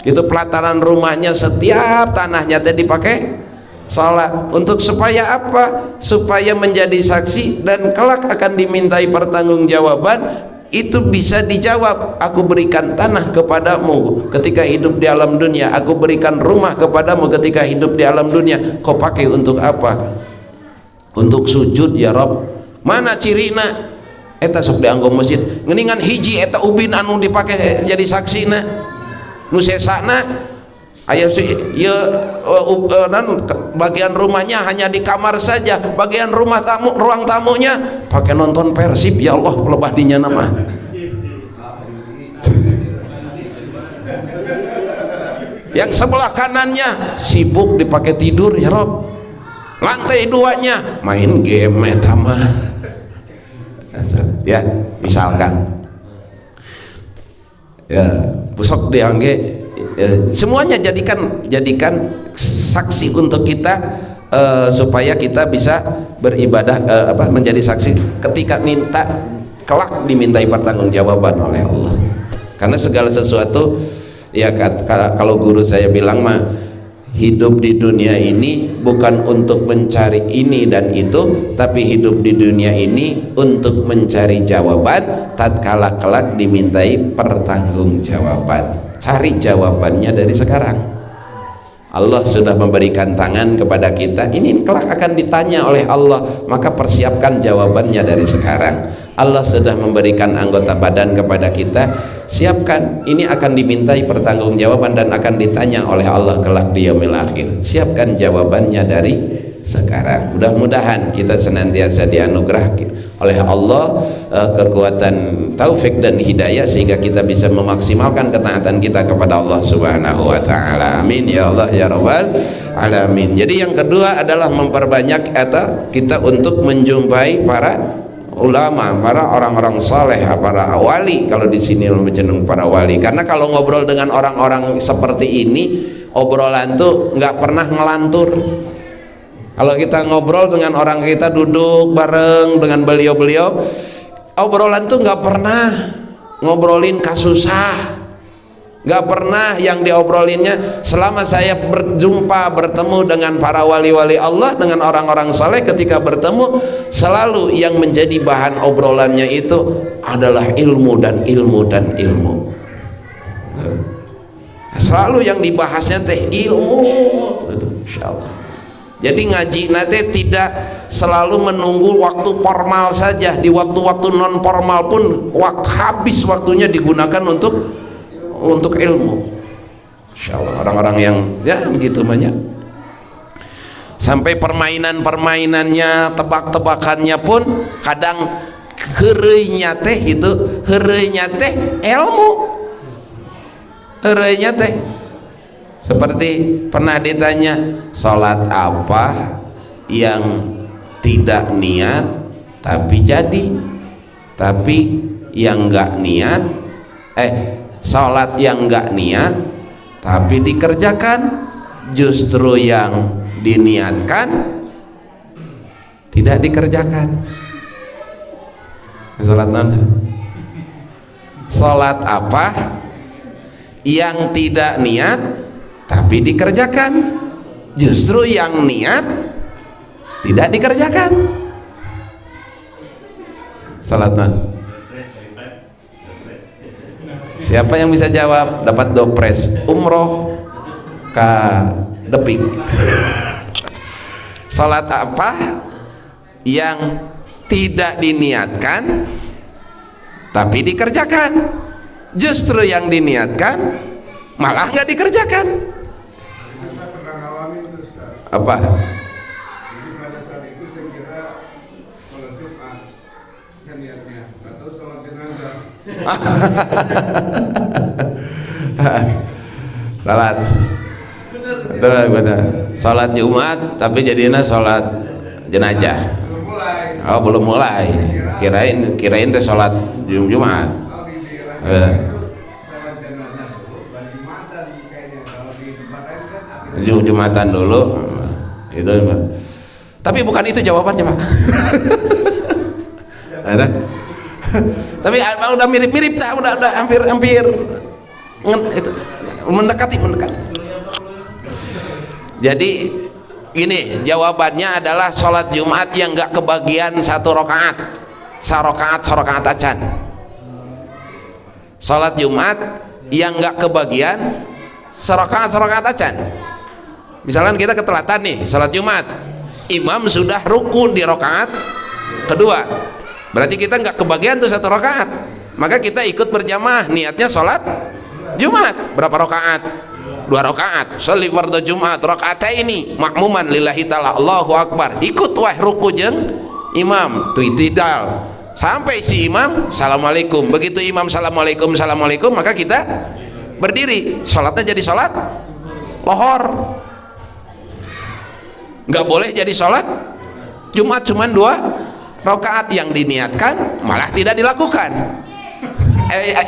gitu, pelataran rumahnya setiap tanahnya tadi dipakai salat. Untuk supaya apa? Supaya menjadi saksi dan kelak akan dimintai pertanggungjawaban. Itu bisa dijawab, aku berikan tanah kepadamu ketika hidup di alam dunia, aku berikan rumah kepadamu ketika hidup di alam dunia, kau pakai untuk apa? Untuk sujud ya Rob. Mana cirina? Eta sok dianggo masjid ngeningan hiji eta ubin anu dipake jadi saksina nu sesana aya ieu bagian rumahnya hanya di kamar saja, bagian rumah tamu, ruang tamunya pakai nonton Persib, ya Allah lebah dinya nama. Yang sebelah kanannya sibuk dipakai tidur ya Rob, lantai 2-nya main game eta mah. Ya misalkan ya pusok diangge semuanya jadikan saksi untuk kita, supaya kita bisa beribadah, menjadi saksi ketika minta kelak dimintai pertanggungjawaban oleh Allah. Karena segala sesuatu ya, kalau guru saya bilang mah, hidup di dunia ini bukan untuk mencari ini dan itu, tapi hidup di dunia ini untuk mencari jawaban tatkala kelak dimintai pertanggungjawaban. Cari jawabannya dari sekarang. Allah sudah memberikan tangan kepada kita, ini kelak akan ditanya oleh Allah, maka persiapkan jawabannya dari sekarang. Allah sudah memberikan anggota badan kepada kita, siapkan, ini akan dimintai pertanggungjawaban dan akan ditanya oleh Allah kelak di yaumil akhir. Siapkan jawabannya dari sekarang. Mudah-mudahan kita senantiasa dianugerahkan oleh Allah kekuatan taufik dan hidayah sehingga kita bisa memaksimalkan ketaatan kita kepada Allah Subhanahu wa taala. Amin ya Allah ya rabbal alamin. Jadi yang kedua adalah memperbanyak kita untuk menjumpai para ulama, para orang-orang saleh, para wali. Kalau di sini cenderung para wali, karena kalau ngobrol dengan orang-orang seperti ini, obrolan tuh nggak pernah ngelantur. Kalau kita ngobrol dengan orang, kita duduk bareng dengan beliau-beliau, obrolan tuh nggak pernah ngobrolin kasusah, nggak pernah yang diobrolinnya. Selama saya bertemu dengan para wali-wali Allah, dengan orang-orang saleh, ketika bertemu selalu yang menjadi bahan obrolannya itu adalah ilmu dan ilmu dan ilmu. Selalu yang dibahasnya teh ilmu itu, insyaallah. Jadi ngaji nate tidak selalu menunggu waktu formal saja, di waktu-waktu non formal pun habis waktunya digunakan untuk ilmu. Insyaallah orang-orang yang ya begitu banyak. Sampai permainan-permainannya, tebak-tebakannya pun kadang heureunya teh itu, heureunya teh ilmu. Heureunya teh seperti pernah ditanya, sholat apa yang tidak niat tapi jadi, tapi yang enggak niat sholat yang enggak niat tapi dikerjakan, justru yang diniatkan tidak dikerjakan. Sholat apa yang tidak niat tapi dikerjakan, justru yang niat tidak dikerjakan. Salat man. Siapa yang bisa jawab dapat dopres umroh ke Depik. Salat apa yang tidak diniatkan tapi dikerjakan, justru yang diniatkan malah nggak dikerjakan. Apa? Jadi pada saat itu saya kira sholat Jumat, saya niatnya atau sholat jenazah. Salat. Betul. Sholat Jumat tapi jadinya sholat jenazah. Belum mulai. Oh belum mulai. Kirain teh sholat Jumat. Kalau di daerah sholat jenazah dulu, baru Jumatan kayaknya. Kalau di tempat lain kan Jumatan dulu. Itu tapi bukan itu jawabannya Pak. Ada tapi udah mirip-mirip dah, udah hampir itu mendekati. Jadi ini jawabannya adalah sholat Jumat yang nggak kebagian satu rakaat, sarokaat acan. Sholat Jumat yang nggak kebagian sarokaat acan. Misalkan kita ketelatan nih salat Jumat, imam sudah rukun di rakaat kedua, berarti kita nggak kebagian tuh satu rakaat, maka kita ikut berjamaah, niatnya salat Jumat. Berapa rakaat? 2 rakaat. Sholli fardhu Jumat rakaataini makmuman lillahi ta'ala, Allahu akbar, ikut wah ruku jeung imam tuh itidal sampai si imam assalamualaikum. Begitu imam assalamualaikum maka kita berdiri, salatnya jadi salat lohor. Nggak boleh jadi sholat Jumat cuman 2 rakaat, yang diniatkan malah tidak dilakukan.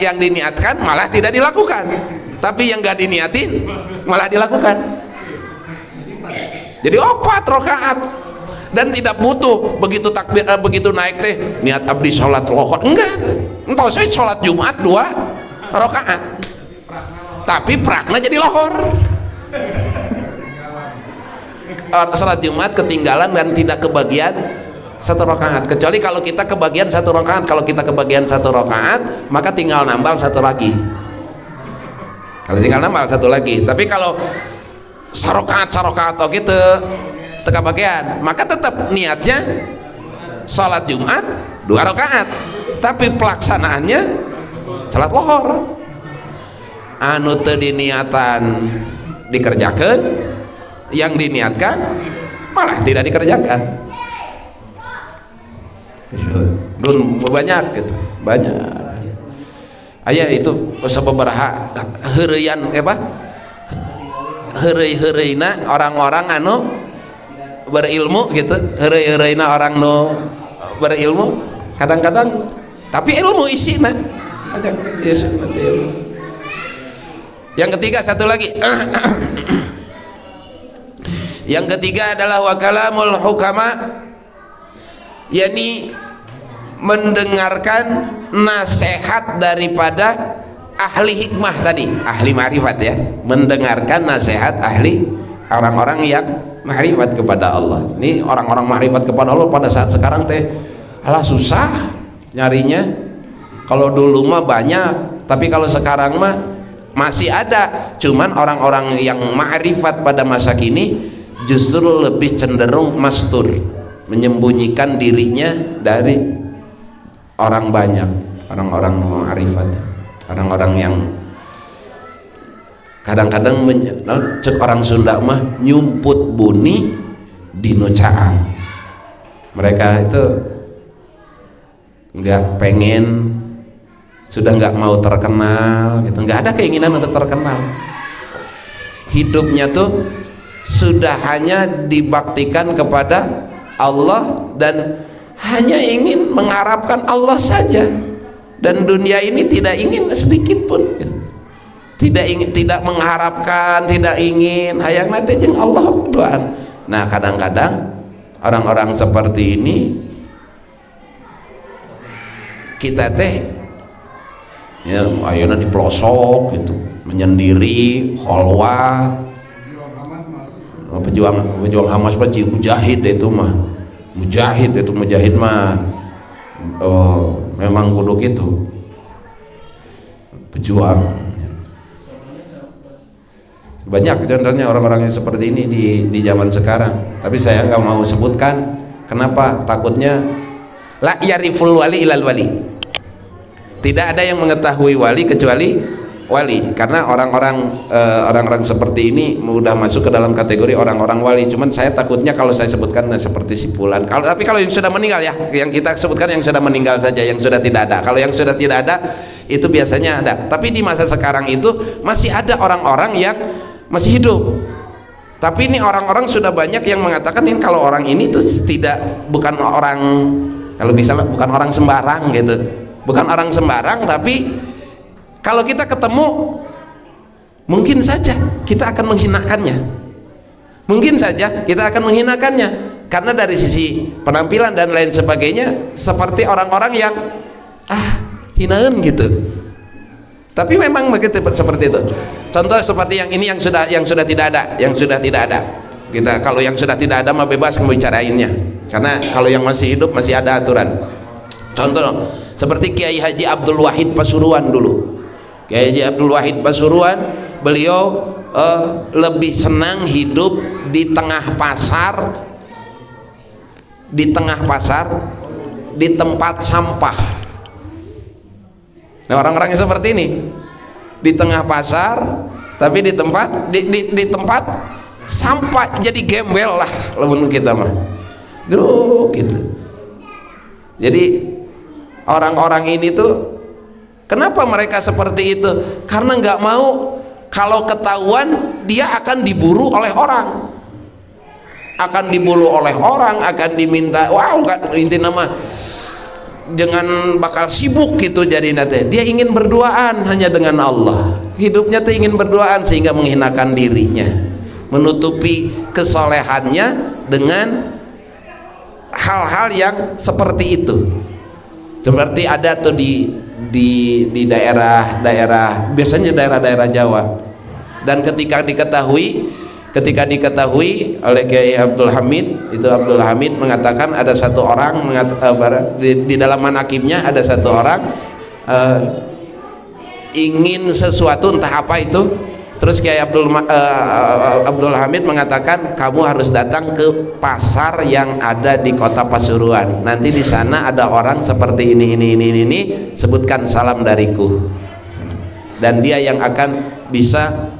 Yang diniatkan malah tidak dilakukan, tapi yang nggak diniatin malah dilakukan. Jadi 4 rakaat dan tidak butuh begitu takbir, begitu naik teh niat abdi sholat lohor, enggak. Entah saya sholat Jumat 2 rakaat, tapi prakna jadi lohor. Salat Jumat ketinggalan dan tidak kebagian 1 rakaat, kecuali kalau kita kebagian 1 rakaat. Kalau kita kebagian 1 rakaat maka tinggal nambal 1 lagi. Kalau tinggal nambal 1 lagi. Tapi kalau sarokaat atau gitu teka bagian, maka tetap niatnya salat Jumat 2 rakaat, tapi pelaksanaannya salat lohor. Anu teu diniatan dikerjakan, yang diniatkan malah tidak dikerjakan. banyak gitu, banyak. Aya itu sababaraha heureyan apa? Heureuy-heureuyna orang-orang anu berilmu gitu, heureuy-heureuyna orang nu berilmu kadang-kadang tapi ilmu isina ajak isina ilmu. Yang ketiga satu lagi yang ketiga adalah wa kalamul hukama, yakni mendengarkan nasihat daripada ahli hikmah tadi, ahli ma'rifat ya, mendengarkan nasihat ahli orang-orang yang ma'rifat kepada Allah. Ini orang-orang ma'rifat kepada Allah pada saat sekarang teh alah susah nyarinya. Kalau dulu mah banyak, tapi kalau sekarang mah masih ada, cuman orang-orang yang ma'rifat pada masa kini justru lebih cenderung mastur, menyembunyikan dirinya dari orang banyak, orang-orang ma'rifat, orang-orang yang kadang-kadang cek orang Sunda mah nyumput buni di nucaan. Mereka itu nggak pengen, sudah nggak mau terkenal gitu, nggak ada keinginan untuk terkenal. Hidupnya tuh sudah hanya dibaktikan kepada Allah dan hanya ingin mengharapkan Allah saja, dan dunia ini tidak ingin sedikit pun gitu. Tidak mengharapkan, tidak ingin, hayang nanti jeung Allah doaan. Nah kadang-kadang orang-orang seperti ini kita teh ya ayeuna di pelosok gitu, menyendiri, kholwat, pejuang Hamas mah mujahid itu mah, mujahid mah memang kudu gitu, pejuang. Banyak contohnya orang-orang yang seperti ini di zaman sekarang, tapi saya nggak mau sebutkan. Kenapa? Takutnya la yariful wali ilal wali, tidak ada yang mengetahui wali kecuali wali, karena orang-orang seperti ini mudah masuk ke dalam kategori orang-orang wali. Cuman saya takutnya kalau saya sebutkan seperti si Fulan. Tapi kalau yang sudah meninggal ya, yang kita sebutkan yang sudah meninggal saja, yang sudah tidak ada. Kalau yang sudah tidak ada itu biasanya ada, tapi di masa sekarang itu masih ada orang-orang yang masih hidup. Tapi ini orang-orang sudah banyak yang mengatakan ini kalau orang ini tuh bukan orang, kalau bisa bukan orang sembarang gitu, bukan orang sembarang, tapi kalau kita ketemu mungkin saja kita akan menghinakannya, mungkin saja kita akan menghinakannya karena dari sisi penampilan dan lain sebagainya seperti orang-orang yang hinaan gitu. Tapi memang begitu, seperti itu. Contoh seperti yang ini yang sudah tidak ada, Kita kalau yang sudah tidak ada mah bebas membicarainnya. Karena kalau yang masih hidup masih ada aturan. Contoh seperti Kiai Haji Abdul Wahid Pasuruan dulu. Kiai Haji Abdul Wahid Pasuruan, beliau lebih senang hidup di tengah pasar, di tempat sampah. Nah orang-orang yang seperti ini di tengah pasar, tapi di tempat sampah, jadi gembel lah lamun kita mah dulu gitu. Jadi orang-orang ini tuh kenapa mereka seperti itu? Karena nggak mau kalau ketahuan dia akan diburu oleh orang, akan diminta, intinya mah jangan bakal sibuk gitu. Jadi nanti dia ingin berduaan hanya dengan Allah, hidupnya tuh ingin berduaan sehingga menghinakan dirinya, menutupi kesolehannya dengan hal-hal yang seperti itu. Seperti ada tuh di daerah biasanya daerah Jawa, dan ketika diketahui oleh Kiai Abdul Hamid, itu Abdul Hamid mengatakan ada satu orang di dalam manakibnya ada satu orang ingin sesuatu, entah apa itu. Terus Kiai Abdul Hamid mengatakan kamu harus datang ke pasar yang ada di kota Pasuruan. Nanti di sana ada orang seperti ini, sebutkan salam dariku, dan dia yang akan bisa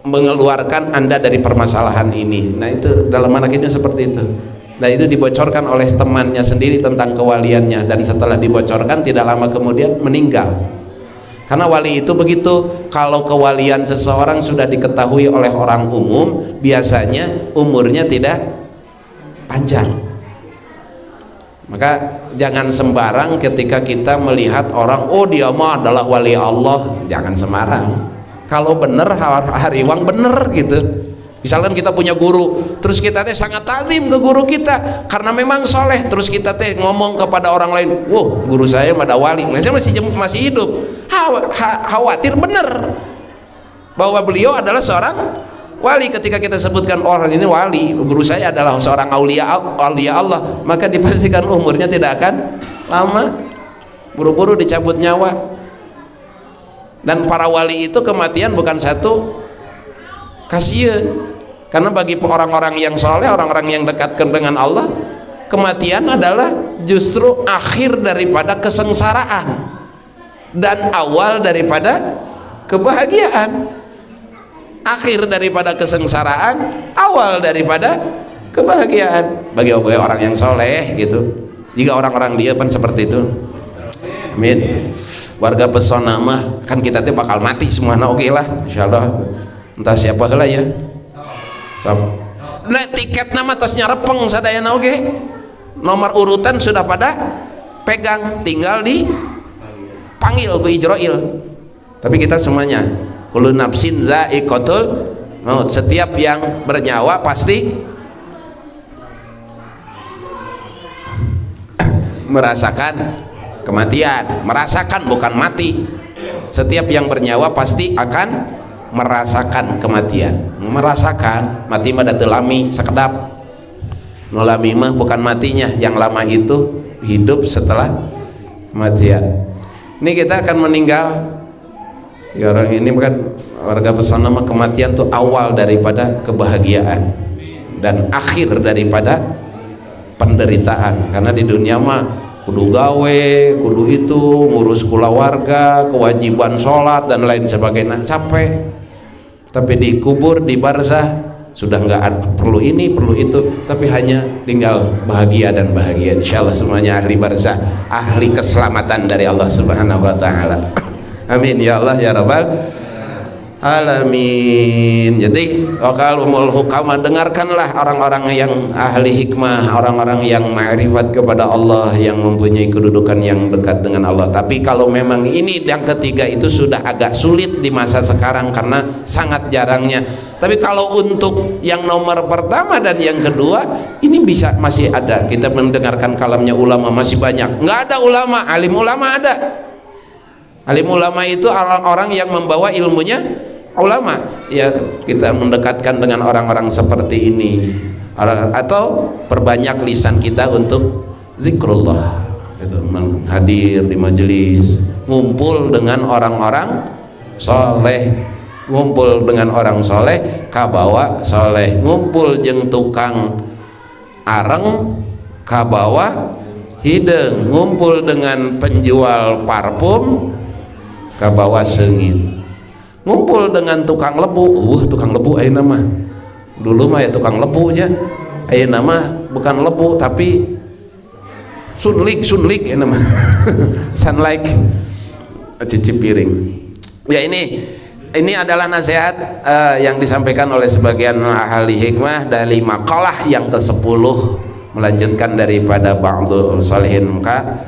mengeluarkan Anda dari permasalahan ini. Nah itu dalam manakibnya seperti itu. Dan itu dibocorkan oleh temannya sendiri tentang kewaliannya, dan setelah dibocorkan tidak lama kemudian meninggal. Karena wali itu begitu, kalau kewalian seseorang sudah diketahui oleh orang umum, biasanya umurnya tidak panjang. Maka jangan sembarang ketika kita melihat orang, oh dia mah adalah wali Allah, jangan sembarang. Kalau bener hariwang bener gitu. Misalkan kita punya guru, terus kita teh sangat takzim ke guru kita karena memang soleh, terus kita teh ngomong kepada orang lain, wow guru saya ada wali, masih hidup, khawatir bener bahwa beliau adalah seorang wali. Ketika kita sebutkan orang ini wali, guru saya adalah seorang aulia Allah, maka dipastikan umurnya tidak akan lama, buru-buru dicabut nyawa. Dan para wali itu kematian bukan satu kasihan. Karena bagi orang-orang yang soleh, orang-orang yang dekat dengan Allah, kematian adalah justru akhir daripada kesengsaraan dan awal daripada kebahagiaan. Akhir daripada kesengsaraan, awal daripada kebahagiaan bagi orang yang soleh gitu. Jika orang-orang dia pun seperti itu, amin. Warga pesona mah kan kita tuh bakal mati semua, nah oke lah insyaallah, entah siapa lah ya. Nah tiket nama tasnya repeng sadayana oke, nomor urutan sudah pada pegang, tinggal dipanggil ke Ijroil. Tapi kita semuanya kullu nafsin za'iqatul maut, setiap yang bernyawa pasti merasakan kematian. Merasakan bukan mati. Setiap yang bernyawa pasti akan merasakan kematian. Merasakan mati mah da teu lami sakedap. Nu lami mah bukan matinya, yang lama itu hidup setelah kematian. Ini kita akan meninggal. Ya, orang ini bukan warga pesona mah, kematian itu awal daripada kebahagiaan dan akhir daripada penderitaan. Karena di dunia mah kudu gawe, kudu itu ngurus keluarga, kewajiban sholat dan lain sebagainya, capek. Tapi di kubur, di barzah sudah nggak perlu ini perlu itu, tapi hanya tinggal bahagia dan bahagia. Insyaallah semuanya ahli barzah, ahli keselamatan dari Allah Subhanahu wa taala. Amin ya Allah ya rabbal alamin. Jadi waqalumul hukama, dengarkanlah orang-orang yang ahli hikmah, orang-orang yang ma'rifat kepada Allah, yang mempunyai kedudukan yang dekat dengan Allah. Tapi kalau memang ini yang ketiga itu sudah agak sulit di masa sekarang karena sangat jarangnya. Tapi kalau untuk yang nomor pertama dan yang kedua ini bisa, masih ada. Kita mendengarkan kalamnya ulama masih banyak. Nggak ada ulama, alim ulama ada. Alim ulama itu orang-orang yang membawa ilmunya ulama. Ya, kita mendekatkan dengan orang-orang seperti ini, atau perbanyak lisan kita untuk zikrullah gitu, hadir di majelis, ngumpul dengan orang-orang soleh, ngumpul dengan orang soleh kabawa soleh, ngumpul jeung tukang areng kabawa hideng, ngumpul dengan penjual parfum kabawa seungit, ngumpul dengan tukang lebu. Tukang lebu ayeuna mah, dulu mah ya tukang lebu aja, ayeuna mah bukan lebu tapi sunlik ayeuna mah sunlight, cuci piring. Ya ini adalah nasihat yang disampaikan oleh sebagian ahli hikmah dari makalah yang ke-10, melanjutkan daripada ba'dul salihin. Maka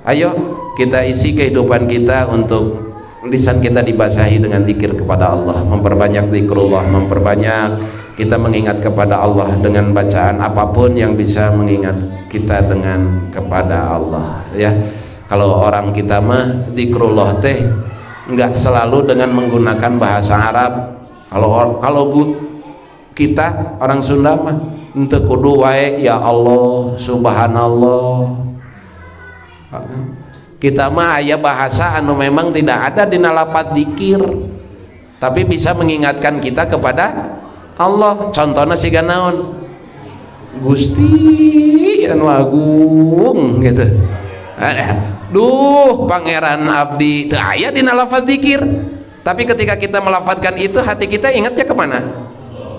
ayo kita isi kehidupan kita untuk lisan kita dibasahi dengan zikir kepada Allah, memperbanyak zikrullah, memperbanyak kita mengingat kepada Allah dengan bacaan apapun yang bisa mengingat kita dengan kepada Allah ya. Kalau orang kita mah zikrullah teh enggak selalu dengan menggunakan bahasa Arab. Kalau kita orang Sunda mah henteu kudu wae ya Allah subhanallah. Kita mah aya bahasa anu memang tidak ada di nalapat dzikir, tapi bisa mengingatkan kita kepada Allah. Contohnya siga naon, Gusti anu agung gitu. Duh pangeran abdi, teu aya di nalapat dzikir. Tapi ketika kita melafatkan itu, hati kita ingatnya kemana?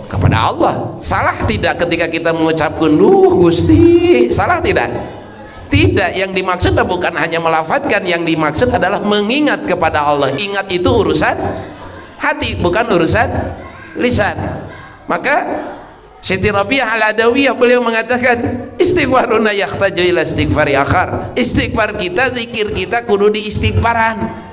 kepada Allah. Salah tidak ketika kita mengucapkan duh Gusti? Salah tidak? Tidak. Yang dimaksud bukan hanya melafadzkan, yang dimaksud adalah mengingat kepada Allah. Ingat itu urusan hati, bukan urusan lisan. Maka Siti Rabi'ah Al-Adawiyah beliau mengatakan istighfaruna yahtaju ila istighfari akhar. Istighfar kita, zikir kita kudu diistighfaran.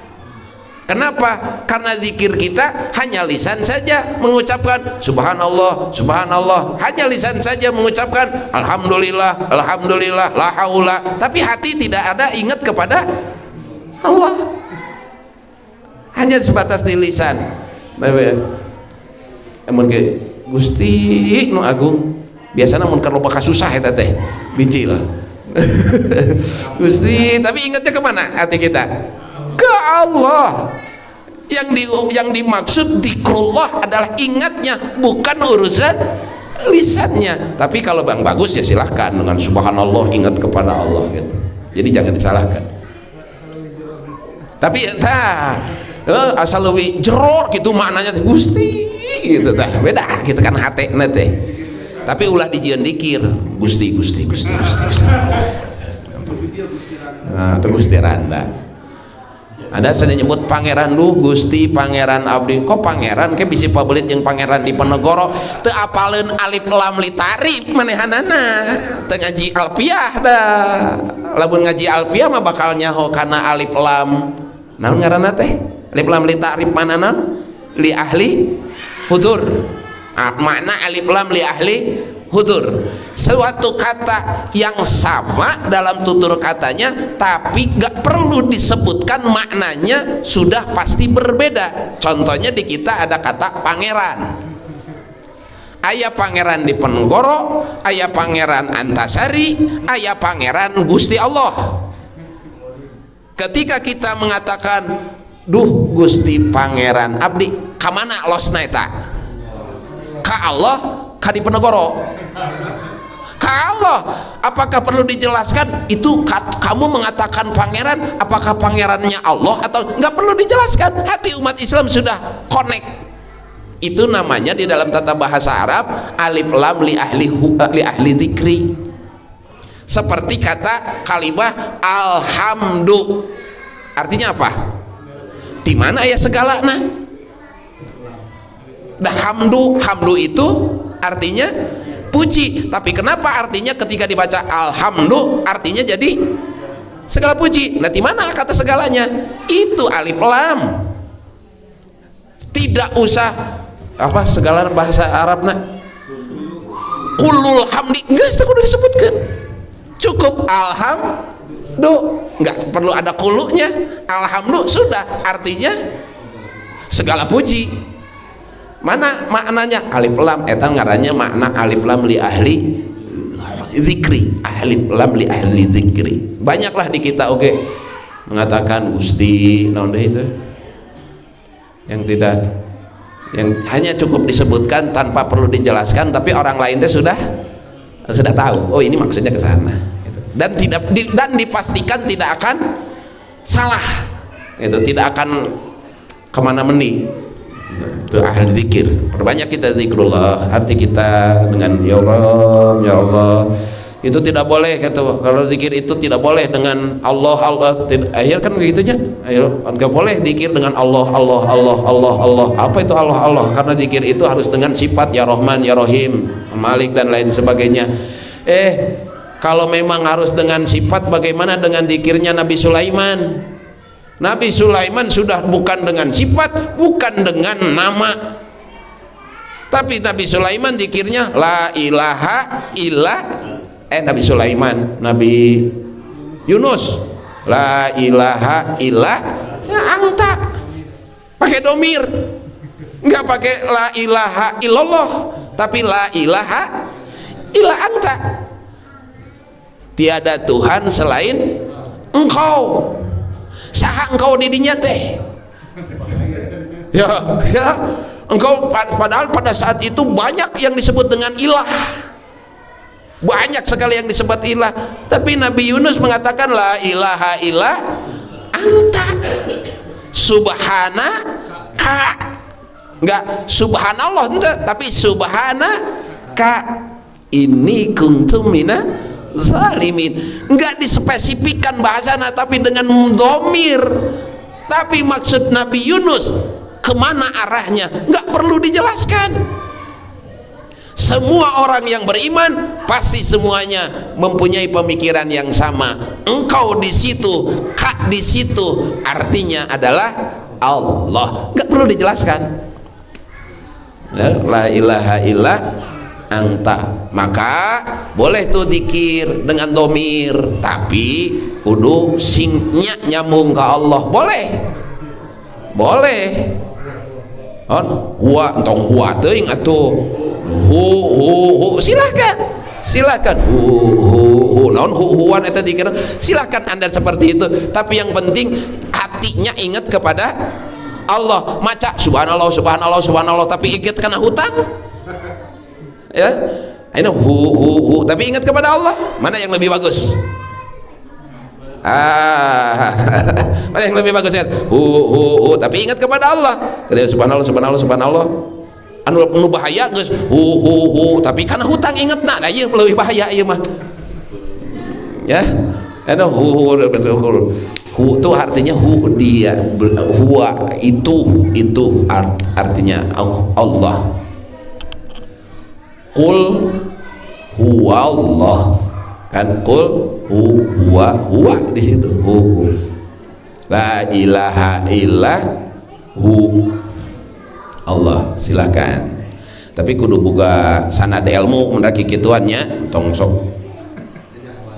Kenapa? Karena zikir kita hanya lisan saja mengucapkan subhanallah, subhanallah, hanya lisan saja mengucapkan alhamdulillah, alhamdulillah, la haula, tapi hati tidak ada ingat kepada Allah, hanya sebatas di lisan. Namun ke Gusti nu agung biasanya mun kalau bakal susah eta teh biji lah. Gusti, tapi ingatnya kemana hati kita? Ke Allah. Yang dimaksud zikrullah adalah ingatnya, bukan urusan lisannya. Tapi kalau Bang bagus ya silahkan dengan subhanallah ingat kepada Allah gitu. Jadi jangan disalahkan. Tapi entah asal lebih jeror gitu maknanya Gusti gitu tah. Beda gitu kan hatena teh. Tapi ulah dijieun dikir Gusti Gusti Gusti Gusti. Nah, terus diranda. Ada saya nyebut pangeran lu Gusti pangeran abdi, kok pangeran ke bisi pabelit jeung pangeran di Penegoro teu apaleun alif lam li tarif manehanana teu ngaji alfiah dah. Lamun ngaji alfiah mah bakal nyaho kana alif lam naon ngaranna teh alif lam li tarif manana li ahli hudur. Makna alif lam li ahli hudur, suatu kata yang sama dalam tutur katanya tapi gak perlu disebutkan maknanya sudah pasti berbeda. Contohnya di kita ada kata pangeran, aya pangeran di Penegoro, aya pangeran Antasari, aya pangeran Gusti Allah. Ketika kita mengatakan duh Gusti pangeran abdi, kamana losna eta? Ka Allah, ka di Penegoro. Kalau apakah perlu dijelaskan itu kamu mengatakan pangeran, apakah pangerannya Allah atau nggak perlu dijelaskan? Hati umat Islam sudah connect. Itu namanya di dalam tata bahasa Arab alif lam li ahli dzikri. Seperti kata kalimah alhamdu, artinya apa? Di mana ya segala nah? Dah hamdu itu artinya puji, tapi kenapa artinya ketika dibaca alhamdu artinya jadi segala puji? Nah, di mana kata segalanya? Itu alif lam. Tidak usah apa segala bahasa Arabna. Kulul hamdi geus teu kudu disebutkeun. Cukup alhamdu, enggak perlu ada kulunya. Alhamdu sudah artinya segala puji. Mana maknanya? Alif lam eta ngarannya makna alif lam li ahli zikri, alif lam li ahli zikri. Banyaklah di kita mengatakan Gusti naon deui itu yang tidak, yang hanya cukup disebutkan tanpa perlu dijelaskan, tapi orang lain teh sudah tahu oh ini maksudnya ke sana gitu. Dan dipastikan tidak akan salah itu, tidak akan kemana meni. Itu ahli zikir. Perbanyak kita zikrullah, hati kita dengan ya Allah, ya Allah. Itu tidak boleh gitu. Kalau zikir itu tidak boleh dengan Allah, Allah. Akhir kan begitunya. Ayo, enggak boleh zikir dengan Allah, Allah, Allah, Allah, Allah. Apa itu Allah, Allah? Karena zikir itu harus dengan sifat ya Rahman, ya Rahim, Malik dan lain sebagainya. Kalau memang harus dengan sifat, bagaimana dengan zikirnya Nabi Sulaiman? Nabi Sulaiman sudah bukan dengan sifat, bukan dengan nama, tapi Nabi Sulaiman zikirnya la ilaha illa Nabi Sulaiman, Nabi Yunus la ilaha illa anta, pakai domir, nggak pakai la ilaha illallah, tapi la ilaha illa anta, tiada Tuhan selain engkau. Saha engkau didinya teh ya engkau, padahal pada saat itu banyak yang disebut dengan ilah, banyak sekali yang disebut ilah, tapi Nabi Yunus mengatakan la ilaha illa anta subhanaka enggak subhanallah ente, tapi subhanaka inni kuntu minaz zalimin. Enggak dispesifikan bahasana tapi dengan domir. Tapi maksud Nabi Yunus kemana arahnya enggak perlu dijelaskan. Semua orang yang beriman pasti semuanya mempunyai pemikiran yang sama. Engkau di situ, kak di situ, artinya adalah Allah. Enggak perlu dijelaskan. La ilaha illa anta. Maka boleh tuh dikir dengan domir, tapi kudu singnya nyambung ke Allah. Boleh. Boleh. Huwa entong huwa teuing atuh. Hu silakan naon huwan eta dikira silakan Anda seperti itu, tapi yang penting hatinya ingat kepada Allah. Maca subhanallah subhanallah subhanallah tapi ingat kena hutang ya, ini hu tapi ingat kepada Allah. Mana yang lebih bagus? Mana yang lebih bagus ya? Hu tapi ingat kepada Allah. Subhanallah subhanallah subhanallah anu bahaya geus hu tapi karena hutang inget nah ieu lebih bahaya ieu mah ya. Anu hu itu artinya dia huwa itu artinya Allah. Qul huwa Allah kan, qul huwa di situ la ilaha illa hu Allah. Silakan, tapi kudu boga sanad ilmu menraki kituannya tong sok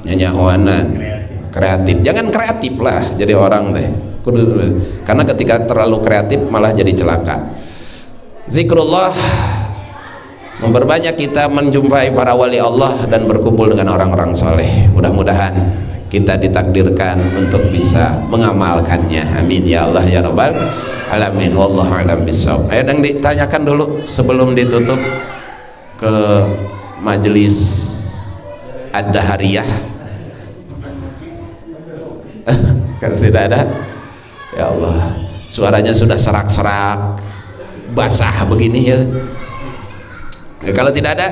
nyanyahoanan kreatif. Jangan kreatif lah jadi orang teh kudu, karena ketika terlalu kreatif malah jadi celaka. Zikrullah memperbanyak kita menjumpai para wali Allah dan berkumpul dengan orang-orang soleh. Mudah-mudahan kita ditakdirkan untuk bisa mengamalkannya. Amin ya Allah ya Rabbal alamin. Wallahu a'lam bishawab. Ayo yang ditanyakan dulu sebelum ditutup ke majelis ad-dahariyah. Kan tidak ada ya Allah, suaranya sudah serak-serak basah begini ya. Kalau tidak ada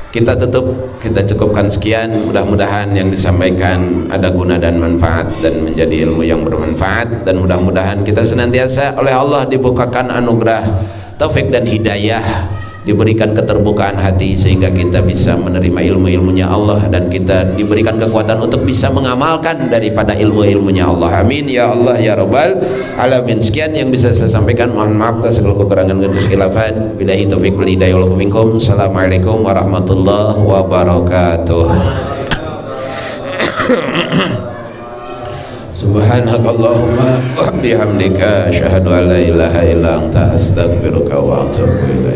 kita tutup, kita cukupkan sekian. Mudah-mudahan yang disampaikan ada guna dan manfaat dan menjadi ilmu yang bermanfaat, dan mudah-mudahan kita senantiasa oleh Allah dibukakan anugerah taufik dan hidayah, diberikan keterbukaan hati sehingga kita bisa menerima ilmu-ilmunya Allah, dan kita diberikan kekuatan untuk bisa mengamalkan daripada ilmu-ilmunya Allah. Amin ya Allah ya Rabbal alamin. Sekian yang bisa saya sampaikan, mohon maaf atas segala kekurangan dan kekhilafan. Billahi taufiq wal hidayah wal minkum. Assalamualaikum warahmatullahi wabarakatuh. Subhanakallahumma wa bihamdika asyhadu an la ilaha illa anta astaghfiruka wa atubu ilaik.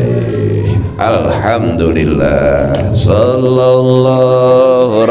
Alhamdulillah sallallahu